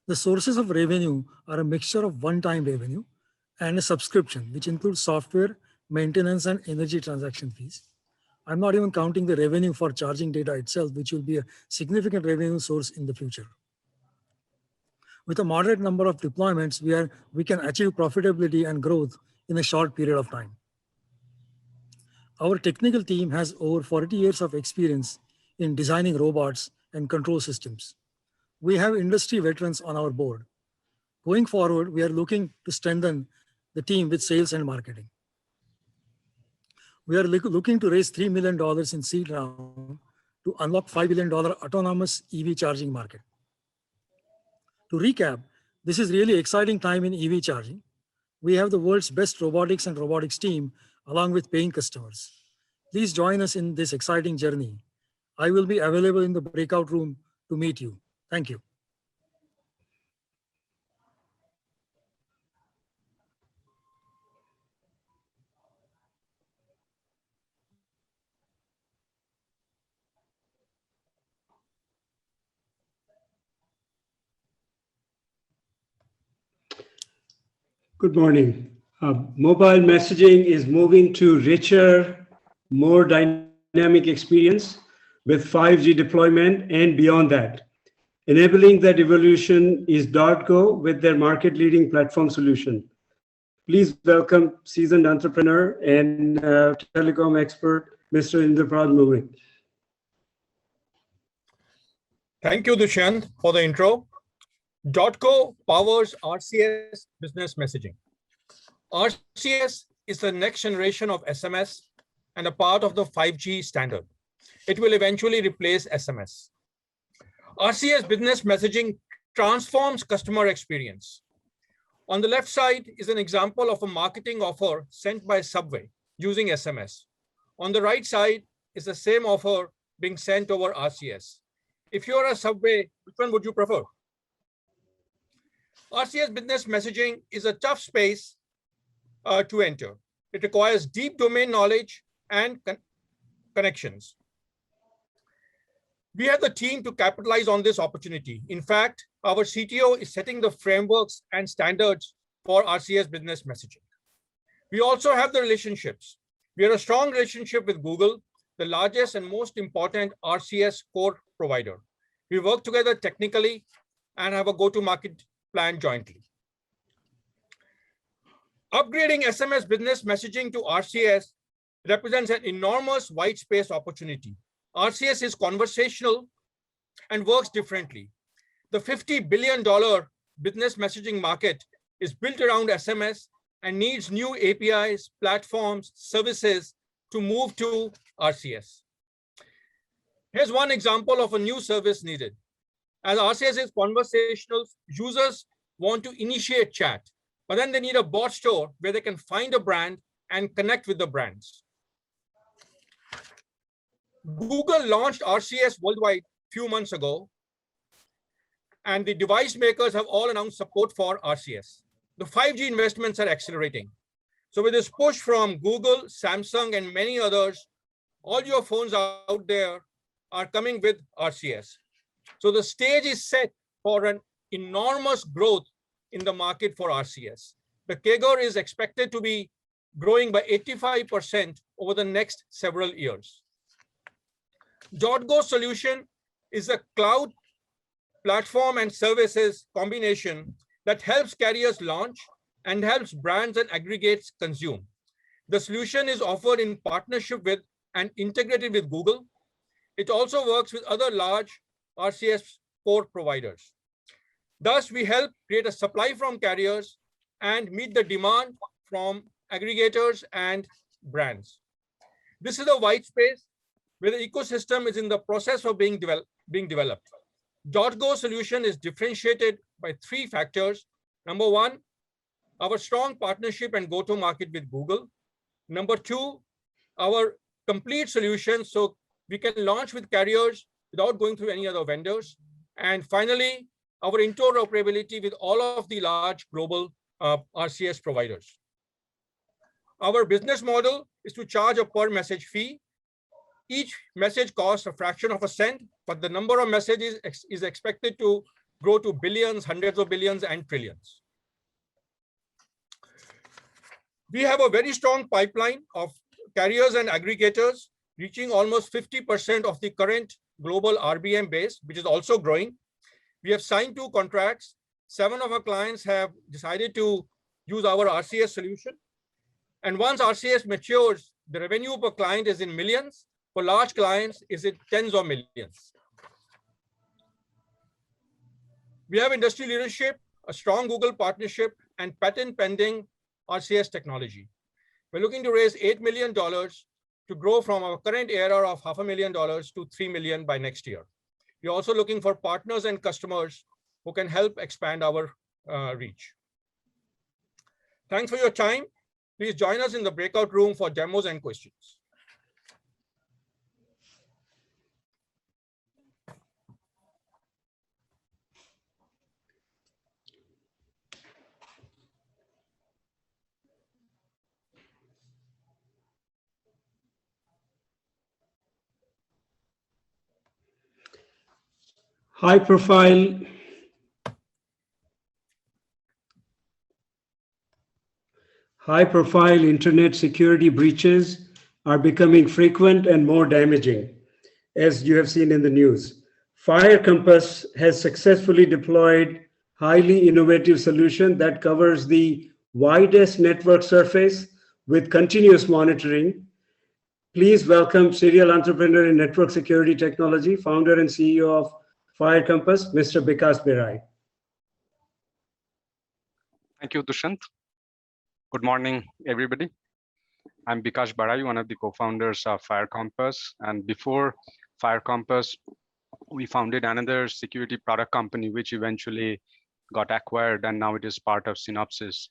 The sources of revenue are a mixture of one-time revenue and a subscription, which includes software, maintenance, and energy transaction fees. I'm not even counting the revenue for charging data itself, which will be a significant revenue source in the future. With a moderate number of deployments, we can achieve profitability and growth in a short period of time. Our technical team has over 40 years of experience in designing robots and control systems. We have industry veterans on our board. Going forward, we are looking to strengthen the team with sales and marketing. We are looking to raise $3 million in seed round to unlock $5 billion autonomous EV charging market. To recap, this is really exciting time in EV charging. We have the world's best robotics and robotics team along with paying customers. Please join us in this exciting journey. I will be available in the breakout room to meet you. Thank you. Good morning. Mobile messaging is moving to richer, more dynamic experience with 5G deployment and beyond that. Enabling that evolution is .go with their market-leading platform solution. Please welcome seasoned entrepreneur and telecom expert, Mr. Indraprad Murli. Thank you, Dushyant, for the intro. .go powers RCS business messaging. RCS is the next generation of SMS and a part of the 5G standard. It will eventually replace SMS. RCS business messaging transforms customer experience. On the left side is an example of a marketing offer sent by Subway using SMS. On the right side is the same offer being sent over RCS. If you're a Subway, which one would you prefer? RCS business messaging is a tough space to enter. It requires deep domain knowledge and connections. We have the team to capitalize on this opportunity. In fact, our CTO is setting the frameworks and standards for RCS business messaging. We also have the relationships. We have a strong relationship with Google, the largest and most important RCS core provider. We work together technically and have a go-to-market plan jointly. Upgrading SMS business messaging to RCS represents an enormous white space opportunity. RCS is conversational and works differently. The $50 billion business messaging market is built around SMS and needs new APIs, platforms, services to move to RCS. Here's one example of a new service needed. As RCS is conversational, users want to initiate chat, but then they need a bot store where they can find a brand and connect with the brands. Google launched RCS worldwide a few months ago, and the device makers have all announced support for RCS. The 5G investments are accelerating. So with this push from Google, Samsung, and many others, all your phones out there are coming with RCS. So the stage is set for an enormous growth in the market for RCS. The CAGR is expected to be growing by 85% over the next several years. .go solution is a cloud platform and services combination that helps carriers launch and helps brands and aggregates consume. The solution is offered in partnership with and integrated with Google. It also works with other large RCS core providers. Thus, we help create a supply from carriers and meet the demand from aggregators and brands. This is a white space where the ecosystem is in the process of being being developed. .Go solution is differentiated by 3 factors. Number 1, our strong partnership and go-to-market with Google. Number 2, our complete solution, so we can launch with carriers without going through any other vendors. And finally, our interoperability with all of the large global RCS providers. Our business model is to charge a per message fee. Each message costs a fraction of a cent, but the number of messages is expected to grow to billions, hundreds of billions, and trillions. We have a very strong pipeline of carriers and aggregators reaching almost 50% of the current global RBM base, which is also growing. We have signed 2 contracts. 7 of our clients have decided to use our RCS solution. And once RCS matures, the revenue per client is in millions. For large clients, is in tens of millions. We have industry leadership, a strong Google partnership, and patent pending RCS technology. We're looking to raise $8 million to grow from our current ARR of $500,000 to $3 million by next year. We're also looking for partners and customers who can help expand our reach. Thanks for your time. Please join us in the breakout room for demos and questions. High profile internet security breaches are becoming frequent and more damaging, as you have seen in the news. FireCompass has successfully deployed highly innovative solution that covers the widest network surface with continuous monitoring. Please welcome serial entrepreneur in network security technology, founder and CEO of FireCompass, Mr. Bikash Berai. Thank you, Dushyant. Good morning, everybody. I'm Bikash Berai, one of the co-founders of FireCompass. And before FireCompass, we founded another security product company, which eventually got acquired, and now it is part of Synopsys.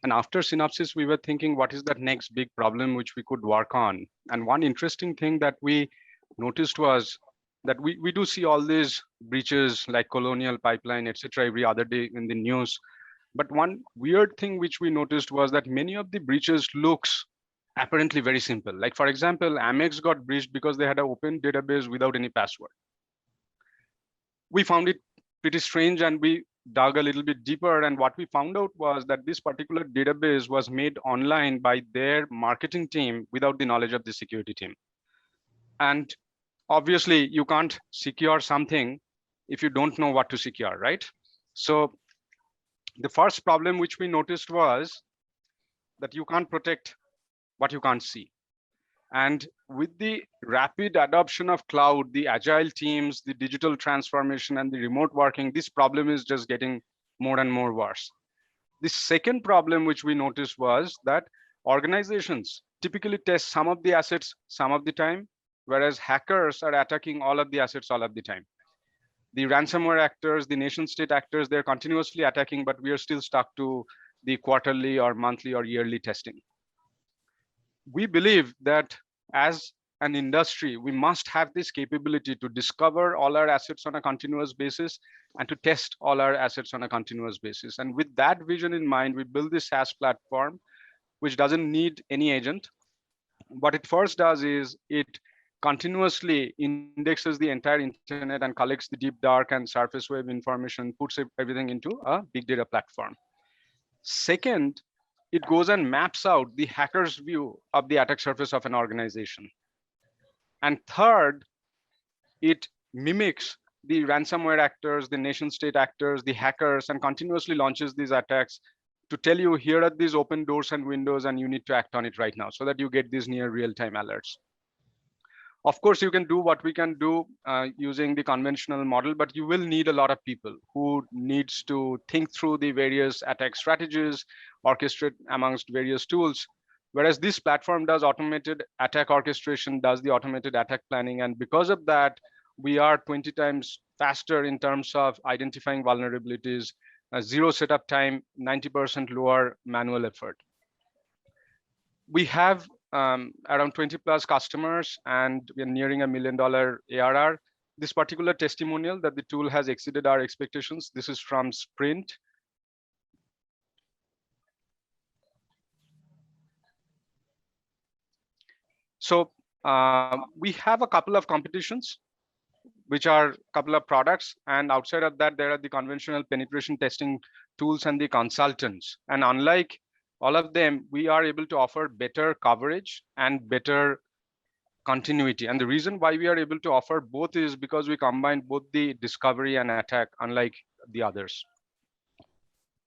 And after Synopsys, we were thinking, what is that next big problem which we could work on? And one interesting thing that we noticed was that we do see all these breaches like Colonial Pipeline, etc., every other day in the news. But one weird thing which we noticed was that many of the breaches looks apparently very simple. Like, for example, Amex got breached because they had an open database without any password. We found it pretty strange, and we dug a little bit deeper. And what we found out was that this particular database was made online by their marketing team without the knowledge of the security team. And obviously, you can't secure something if you don't know what to secure, right? So the first problem which we noticed was that you can't protect what you can't see. And with the rapid adoption of cloud, the agile teams, the digital transformation, and the remote working, this problem is just getting more and more worse. The second problem which we noticed was that organizations typically test some of the assets some of the time, whereas hackers are attacking all of the assets all of the time. The ransomware actors, the nation state actors, they're continuously attacking, but we are still stuck to the quarterly or monthly or yearly testing. We believe that as an industry, we must have this capability to discover all our assets on a continuous basis and to test all our assets on a continuous basis. And with that vision in mind, we build this SaaS platform, which doesn't need any agent. What it first does is it continuously indexes the entire internet and collects the deep, dark, and surface web information, puts everything into a big data platform. Second, it goes and maps out the hacker's view of the attack surface of an organization. And third, it mimics the ransomware actors, the nation state actors, the hackers, and continuously launches these attacks to tell you, here are these open doors and windows, and you need to act on it right now, so that you get these near real-time alerts. Of course, you can do what we can do using the conventional model, but you will need a lot of people who needs to think through the various attack strategies, orchestrate amongst various tools. Whereas this platform does automated attack orchestration, does the automated attack planning. And because of that, we are 20 times faster in terms of identifying vulnerabilities, zero setup time, 90% lower manual effort. We have around 20 plus customers, and we are nearing $1 million ARR. This particular testimonial that the tool has exceeded our expectations. This is from Sprint. So we have a couple of competitions, which are a couple of products. And outside of that, there are the conventional penetration testing tools and the consultants. And unlike all of them, we are able to offer better coverage and better continuity. And the reason why we are able to offer both is because we combine both the discovery and attack, unlike the others.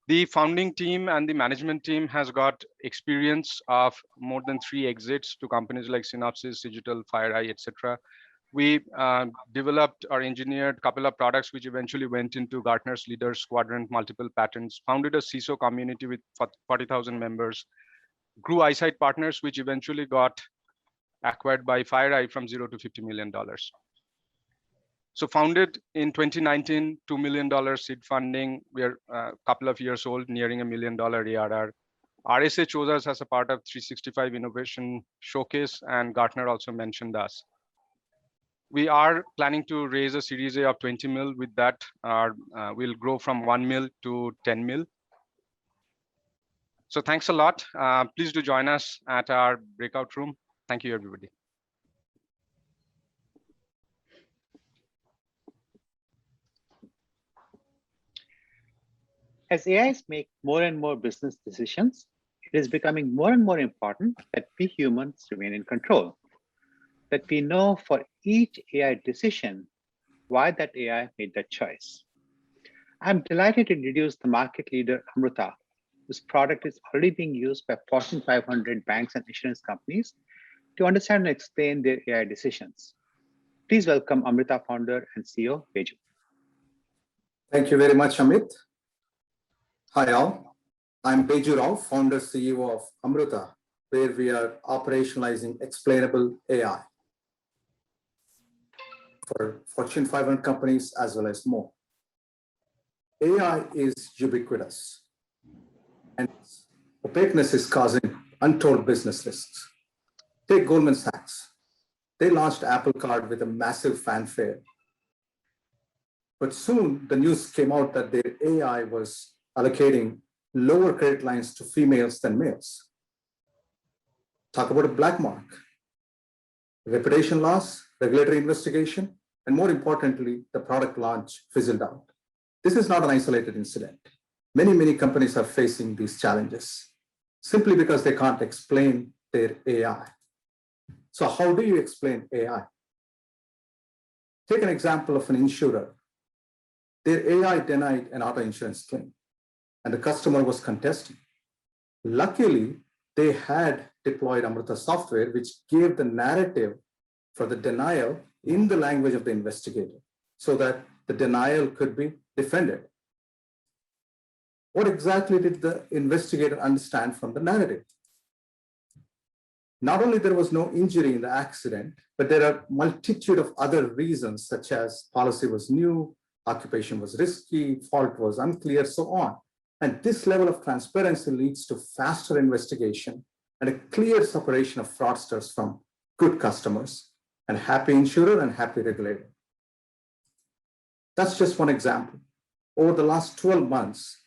The founding team and the management team has got experience of more than 3 exits to companies like Synopsys, Digital, FireEye, etc. We developed or engineered a couple of products which eventually went into Gartner's Leaders Quadrant, multiple patents, founded a CISO community with 40,000 members, grew eyesight partners, which eventually got acquired by FireEye from $0 to $50 million. So founded in 2019, $2 million seed funding. We are a couple of years old, nearing $1 million ARR. RSA chose us as a part of 365 Innovation Showcase, and Gartner also mentioned us. We are planning to raise a Series A of 20 mil. With that, we'll grow from 1 mil to 10 mil. So thanks a lot. Please do join us at our breakout room. Thank you, everybody. As AIs make more and more business decisions, it is becoming more and more important that we humans remain in control, that we know for each AI decision why that AI made that choice. I'm delighted to introduce the market leader, Amrita, whose product is already being used by Fortune 500 banks and insurance companies to understand and explain their AI decisions. Please welcome Amrita founder and CEO, Beju. Thank you very much, Amit. Hi all, I'm Beju Rao, founder CEO of Amrita, where we are operationalizing explainable AI for Fortune 500 companies as well as more. AI is ubiquitous, and opaqueness is causing untold business risks. Take Goldman Sachs. They launched Apple Card with a massive fanfare. But soon the news came out that their AI was allocating lower credit lines to females than males. Talk about a black mark. Reputation loss, regulatory investigation, and more importantly, the product launch fizzled out. This is not an isolated incident. Many companies are facing these challenges simply because they can't explain their AI. So how do you explain AI? Take an example of an insurer. Their AI denied an auto insurance claim, and the customer was contesting. Luckily, they had deployed Amrita software, which gave the narrative for the denial in the language of the investigator so that the denial could be defended. What exactly did the investigator understand from the narrative? Not only there was no injury in the accident, but there are multitude of other reasons, such as policy was new, occupation was risky, fault was unclear, so on. And this level of transparency leads to faster investigation and a clear separation of fraudsters from good customers, and happy insurer and happy regulator. That's just one example. Over the last 12 months,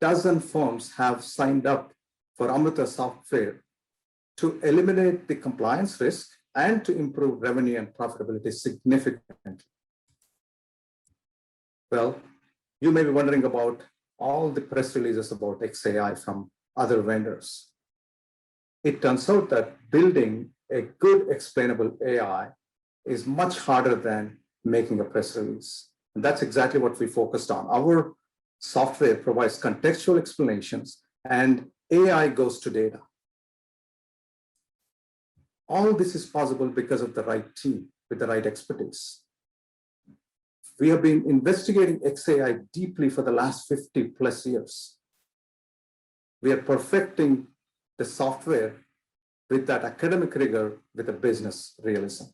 dozen firms have signed up for Amrita software to eliminate the compliance risk and to improve revenue and profitability significantly. Well, you may be wondering about all the press releases about XAI from other vendors. It turns out that building a good explainable AI is much harder than making a press release. And that's exactly what we focused on. Our software provides contextual explanations, and AI goes to data. All this is possible because of the right team with the right expertise. We have been investigating XAI deeply for the last 50 plus years. We are perfecting the software with that academic rigor with a business realism.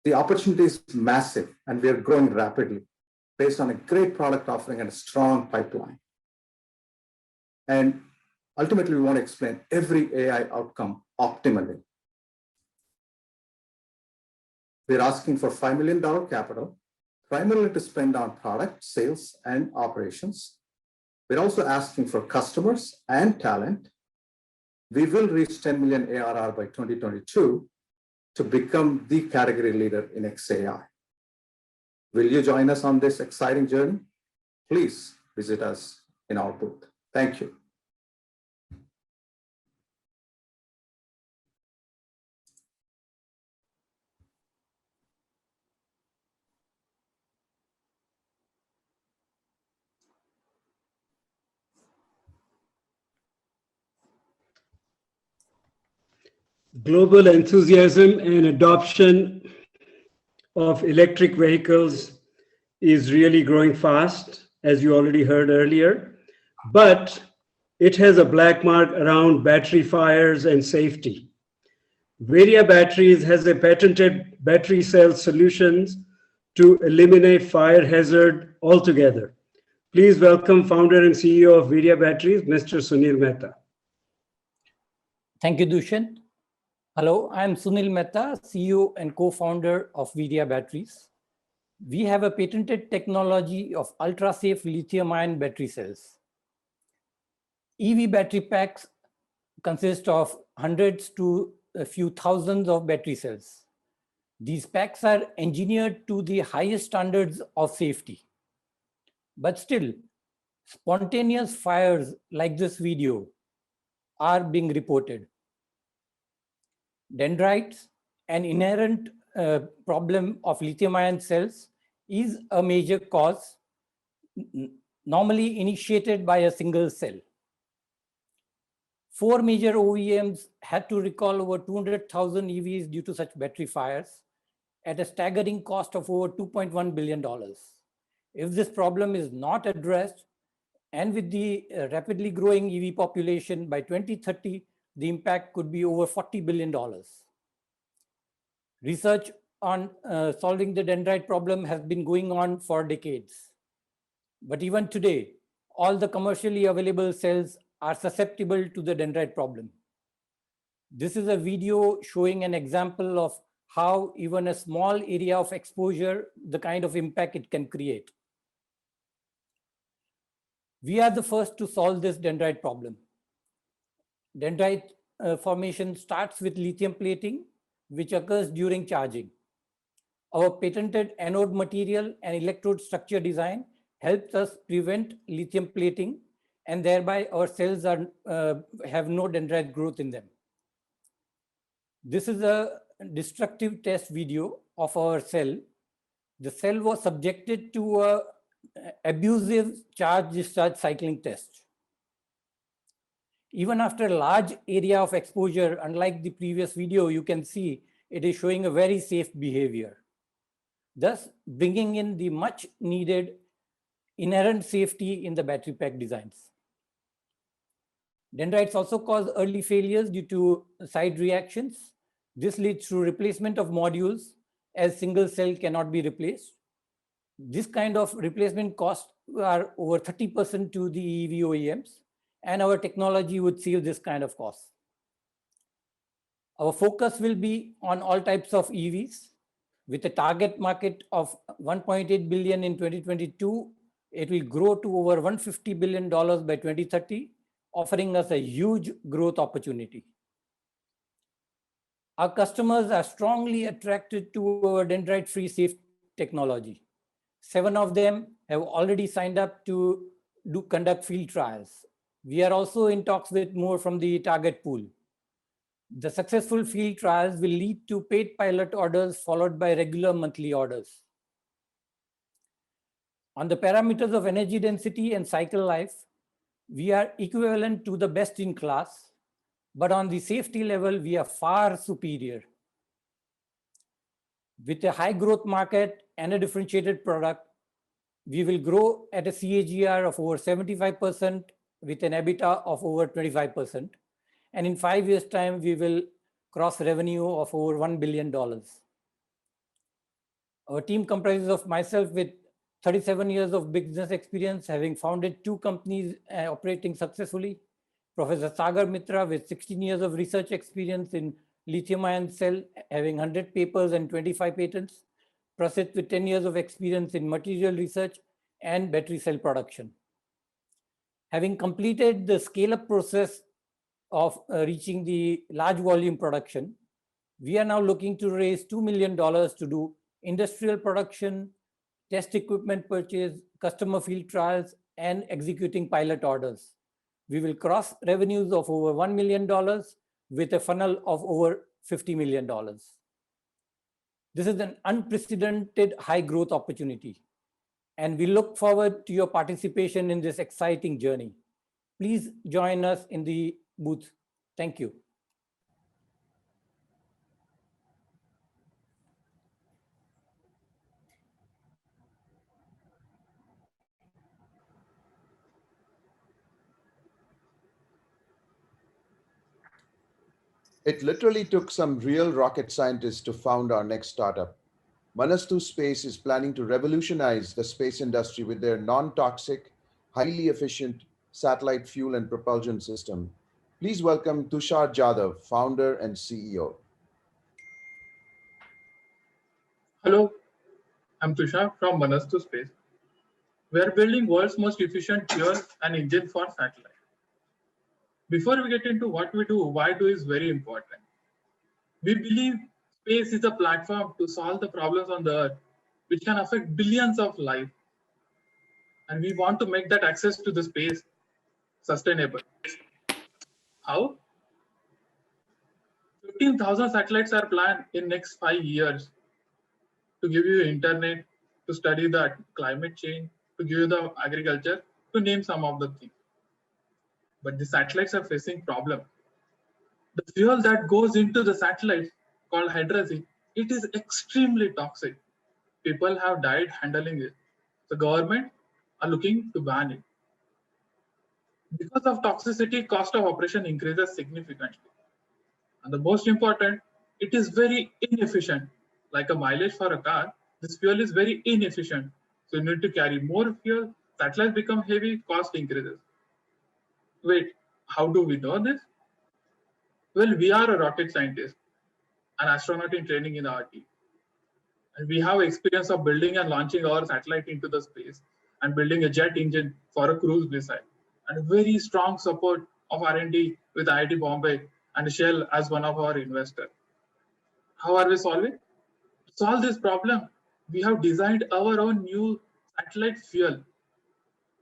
The opportunity is massive, and we are growing rapidly based on a great product offering and a strong pipeline. And ultimately, we want to explain every AI outcome optimally. We're asking for $5 million capital, primarily to spend on product, sales, and operations. We're also asking for customers and talent. We will reach 10 million ARR by 2022 to become the category leader in XAI. Will you join us on this exciting journey? Please visit us in our booth. Thank you. Global enthusiasm and adoption of electric vehicles is really growing fast, as you already heard earlier, but it has a black mark around battery fires and safety. Varia Batteries has a patented battery cell solutions to eliminate fire hazard altogether. Please welcome founder and CEO of Varia Batteries, Mr. Sunil Mehta. Thank you, Dushyant. Hello, I'm Sunil Mehta, CEO and co-founder of Varia Batteries. We have a patented technology of ultra-safe lithium-ion battery cells. EV battery packs consist of hundreds to a few thousands of battery cells. These packs are engineered to the highest standards of safety. But still, spontaneous fires like this video are being reported. Dendrites, an inherent problem of lithium-ion cells, is a major cause, normally initiated by a single cell. 4 major OEMs had to recall over 200,000 EVs due to such battery fires at a staggering cost of over $2.1 billion. If this problem is not addressed, and with the rapidly growing EV population, by 2030, the impact could be over $40 billion. Research on solving the dendrite problem has been going on for decades. But even today, all the commercially available cells are susceptible to the dendrite problem. This is a video showing an example of how even a small area of exposure, the kind of impact it can create. We are the first to solve this dendrite problem. Dendrite formation starts with lithium plating, which occurs during charging. Our patented anode material and electrode structure design helps us prevent lithium plating, and thereby our cells have no dendrite growth in them. This is a destructive test video of our cell. The cell was subjected to a abusive charge-discharge cycling test. Even after a large area of exposure, unlike the previous video, you can see it is showing a very safe behavior, thus bringing in the much needed inherent safety in the battery pack designs. Dendrites also cause early failures due to side reactions. This leads to replacement of modules, as single cell cannot be replaced. This kind of replacement costs are over 30% to the EV OEMs, and our technology would save this kind of cost. Our focus will be on all types of EVs. With a target market of 1.8 billion in 2022, it will grow to over $150 billion by 2030, offering us a huge growth opportunity. Our customers are strongly attracted to our dendrite-free safe technology. 7 of them have already signed up to conduct field trials. We are also in talks with more from the target pool. The successful field trials will lead to paid pilot orders followed by regular monthly orders. On the parameters of energy density and cycle life, we are equivalent to the best in class, but on the safety level, we are far superior. With a high growth market and a differentiated product, we will grow at a CAGR of over 75% with an EBITDA of over 25%. And in 5 years' time, we will cross revenue of over $1 billion. Our team comprises of myself with 37 years of business experience, having founded 2 companies operating successfully. Professor Sagar Mitra with 16 years of research experience in lithium-ion cell, having 100 papers and 25 patents. Prasit with 10 years of experience in material research and battery cell production. Having completed the scale-up process of reaching the large volume production, we are now looking to raise $2 million to do industrial production, test equipment purchase, customer field trials, and executing pilot orders. We will cross revenues of over $1 million with a funnel of over $50 million. This is an unprecedented high growth opportunity, and we look forward to your participation in this exciting journey. Please join us in the booth. Thank you. It literally took some real rocket scientists to found our next startup. Manastu Space is planning to revolutionize the space industry with their non-toxic, highly efficient satellite fuel and propulsion system. Please welcome Tushar Jadhav, founder and CEO. Hello, I'm Tushar from Manastu Space. We are building world's most efficient fuel and engine for satellite. Before we get into what we do, why do is very important. We believe space is a platform to solve the problems on the Earth, which can affect billions of lives. And we want to make that access to the space sustainable. How? 15,000 satellites are planned in next 5 years to give you internet, to study the climate change, to give you the agriculture, to name some of the things. But the satellites are facing problem. The fuel that goes into the satellites, called hydrazine, it is extremely toxic. People have died handling it. The government are looking to ban it. Because of toxicity, cost of operation increases significantly. And the most important, it is very inefficient. Like a mileage for a car, this fuel is very inefficient. So you need to carry more fuel, satellites become heavy, cost increases. Wait, how do we know this? Well, we are a rocket scientist, an astronaut in training in our team. And we have experience of building and launching our satellite into the space and building a jet engine for a cruise missile. And very strong support of R&D with IIT Bombay and Shell as one of our investors. How are we solving? To solve this problem, we have designed our own new satellite fuel.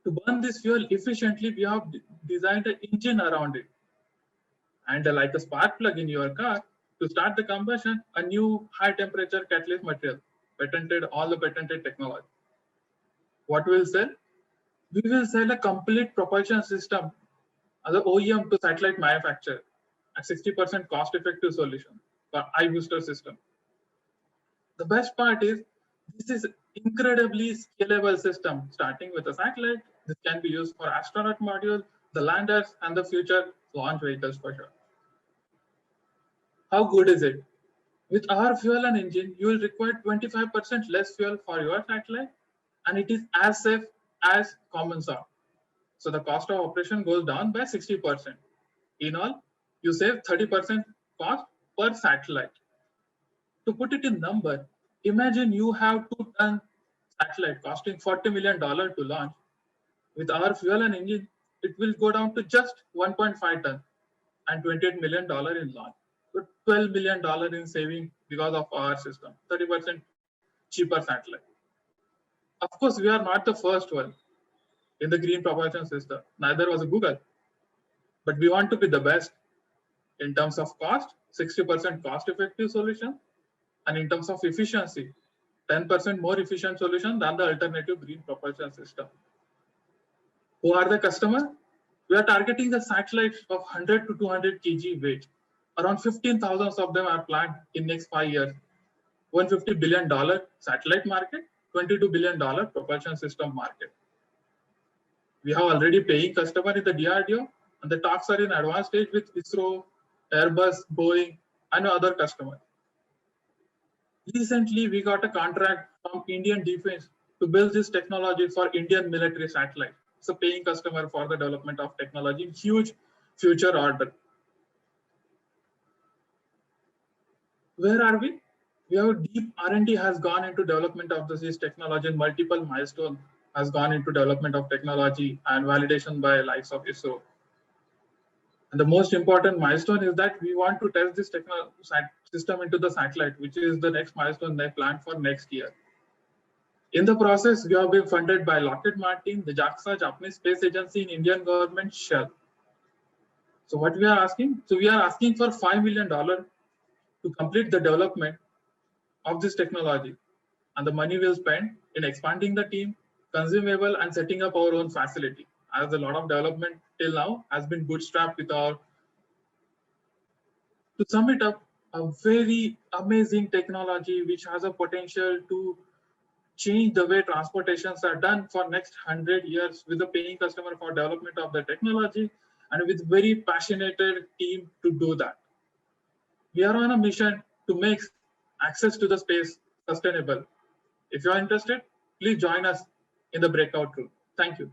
To burn this fuel efficiently, we have designed an engine around it. And like a spark plug in your car, to start the combustion, a new high temperature catalyst material, patented, all the patented technology. What we'll sell? We will sell a complete propulsion system as an OEM to satellite manufacturer at 60% cost effective solution for iBooster system. The best part is this is incredibly scalable system starting with a satellite. This can be used for astronaut module, the landers, and the future launch vehicles for sure. How good is it? With our fuel and engine, you will require 25% less fuel for your satellite, and it is as safe as common saw. So the cost of operation goes down by 60%. In all, you save 30% cost per satellite. To put it in number, imagine you have 2-ton satellite costing $40 million to launch. With our fuel and engine, it will go down to just 1.5 ton and $28 million in launch. So $12 million in saving because of our system, 30% cheaper satellite. Of course, we are not the first one in the green propulsion system. Neither was Google. But we want to be the best in terms of cost, 60% cost effective solution, and in terms of efficiency, 10% more efficient solution than the alternative green propulsion system. Who are the customer? We are targeting the satellites of 100 to 200 kg weight. Around 15,000 of them are planned in next 5 years. $150 billion satellite market, $22 billion propulsion system market. We have already paying customer in the DRDO, and the talks are in advanced stage with ISRO, Airbus, Boeing, and other customers. Recently, we got a contract from Indian Defense to build this technology for Indian military satellite. It's a paying customer for the development of technology, huge future order. Where are we? We have deep R&D has gone into development of this technology, and multiple milestones has gone into development of technology and validation by likes of ISRO. And the most important milestone is that we want to test this system into the satellite, which is the next milestone they plan for next year. In the process, we have been funded by Lockheed Martin, the JAXA, Japanese Space Agency, and Indian government Shell. So what we are asking? So we are asking for $5 million to complete the development of this technology. And the money we'll spend in expanding the team, consumable, and setting up our own facility. As a lot of development till now has been bootstrapped with our, to sum it up, a very amazing technology which has a potential to change the way transportations are done for next 100 years with a paying customer for development of the technology and with very passionate team to do that. We are on a mission to make access to the space sustainable. If you are interested, please join us in the breakout room. Thank you.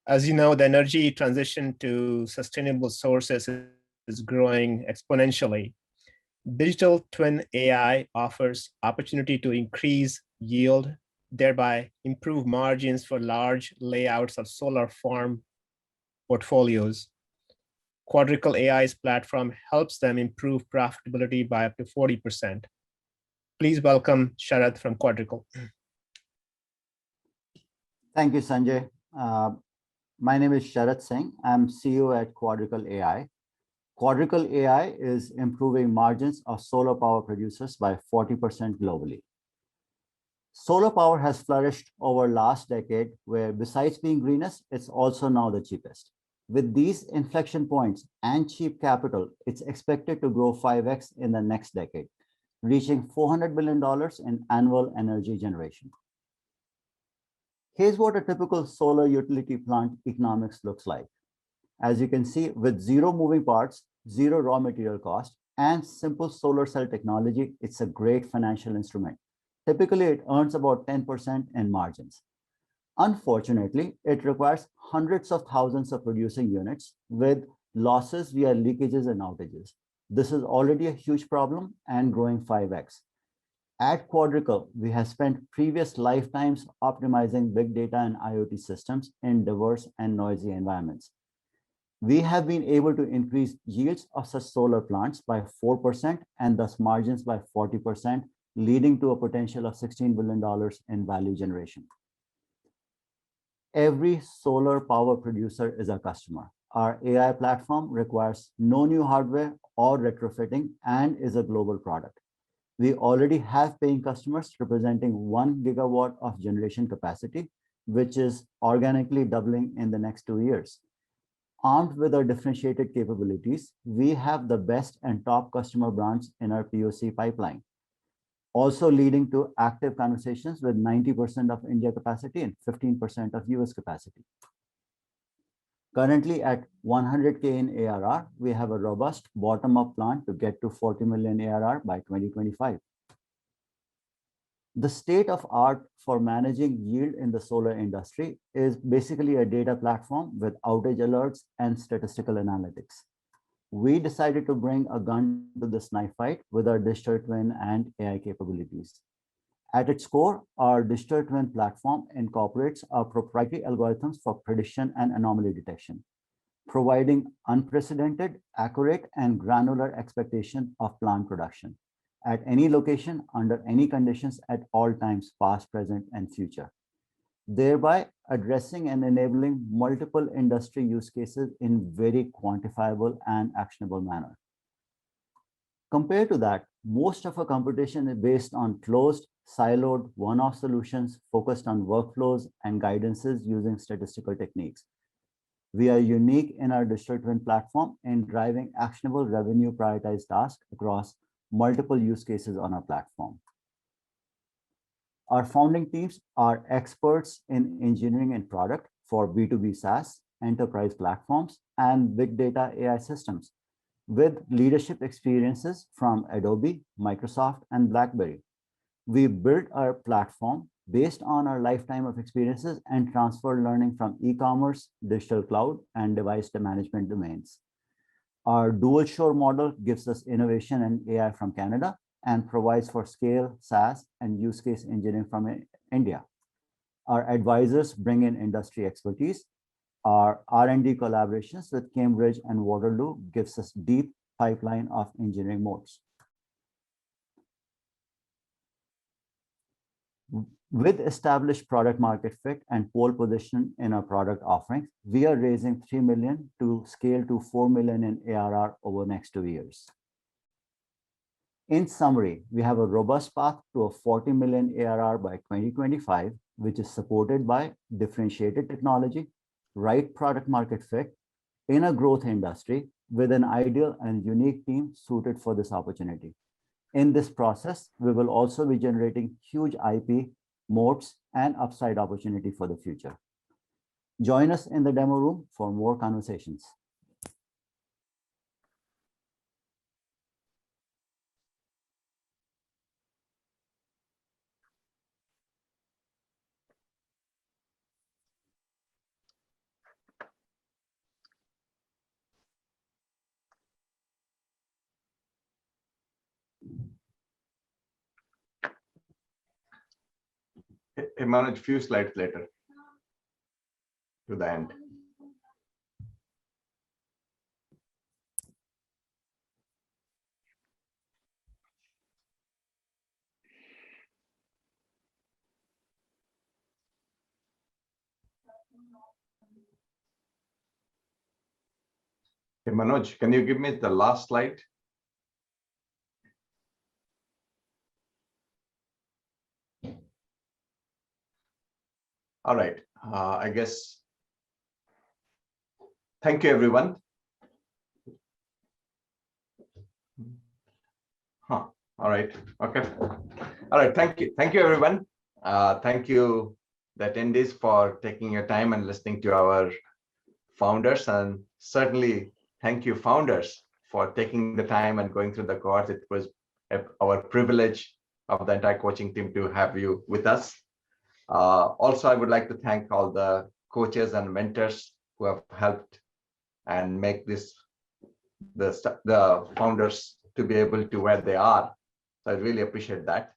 As you know, the energy transition to sustainable sources is growing exponentially. Digital twin AI offers opportunity to increase yield, thereby improve margins for large layouts of solar farm portfolios. Quadrical AI's platform helps them improve profitability by up to 40%. Please welcome Sharad from Quadrical. Thank you, Sanjay. My name is Sharad Singh. I'm CEO at Quadrical AI. Quadrical AI is improving margins of solar power producers by 40% globally. Solar power has flourished over last decade, where besides being greenest, it's also now the cheapest. With these inflection points and cheap capital, it's expected to grow 5x in the next decade, reaching $400 billion in annual energy generation. Here's what a typical solar utility plant economics looks like. As you can see, with zero moving parts, zero raw material cost, and simple solar cell technology, it's a great financial instrument. Typically, it earns about 10% in margins. Unfortunately, it requires hundreds of thousands of producing units with losses via leakages and outages. This is already a huge problem and growing 5x. At Quadrical, we have spent previous lifetimes optimizing big data and IoT systems in diverse and noisy environments. We have been able to increase yields of such solar plants by 4% and thus margins by 40%, leading to a potential of $16 billion in value generation. Every solar power producer is a customer. Our AI platform requires no new hardware or retrofitting and is a global product. We already have paying customers representing 1 gigawatt of generation capacity, which is organically doubling in the next 2 years. Armed with our differentiated capabilities, we have the best and top customer brands in our POC pipeline, also leading to active conversations with 90% of India capacity and 15% of US capacity. Currently at 100K in ARR, we have a robust bottom-up plan to get to 40 million ARR by 2025. The state of art for managing yield in the solar industry is basically a data platform with outage alerts and statistical analytics. We decided to bring a gun to this knife fight with our digital twin and AI capabilities. At its core, our digital twin platform incorporates our proprietary algorithms for prediction and anomaly detection, providing unprecedented, accurate, and granular expectation of plant production at any location, under any conditions, at all times, past, present, and future, thereby addressing and enabling multiple industry use cases in very quantifiable and actionable manner. Compared to that, most of our competition is based on closed, siloed, one-off solutions focused on workflows and guidances using statistical techniques. We are unique in our digital twin platform in driving actionable revenue prioritized tasks across multiple use cases on our platform. Our founding teams are experts in engineering and product for B2B SaaS, enterprise platforms, and big data AI systems, with leadership experiences from Adobe, Microsoft, and BlackBerry. We built our platform based on our lifetime of experiences and transfer learning from e-commerce, digital cloud, and device management domains. Our dual shore model gives us innovation and AI from Canada and provides for scale, SaaS, and use case engineering from India. Our advisors bring in industry expertise. Our R&D collaborations with Cambridge and Waterloo gives us deep pipeline of engineering modes. With established product market fit and pole position in our product offerings, we are raising 3 million to scale to 4 million in ARR over the next 2 years. In summary, we have a robust path to a 40 million ARR by 2025, which is supported by differentiated technology, right product market fit in a growth industry with an ideal and unique team suited for this opportunity. In this process, we will also be generating huge IP, moats, and upside opportunity for the future. Join us in the demo room for more conversations. Hey, Manoj, few slides later to the end. Hey, Manoj, can you give me the last slide? All right, I guess. Thank you, everyone. All right, okay. All right, thank you. Thank you, everyone. Thank you, the attendees, for taking your time and listening to our founders, and certainly thank you, founders, for taking the time and going through the course. It was our privilege of the entire coaching team to have you with us. Also, I would like to thank all the coaches and mentors who have helped and make this the founders to be able to where they are. So I really appreciate that.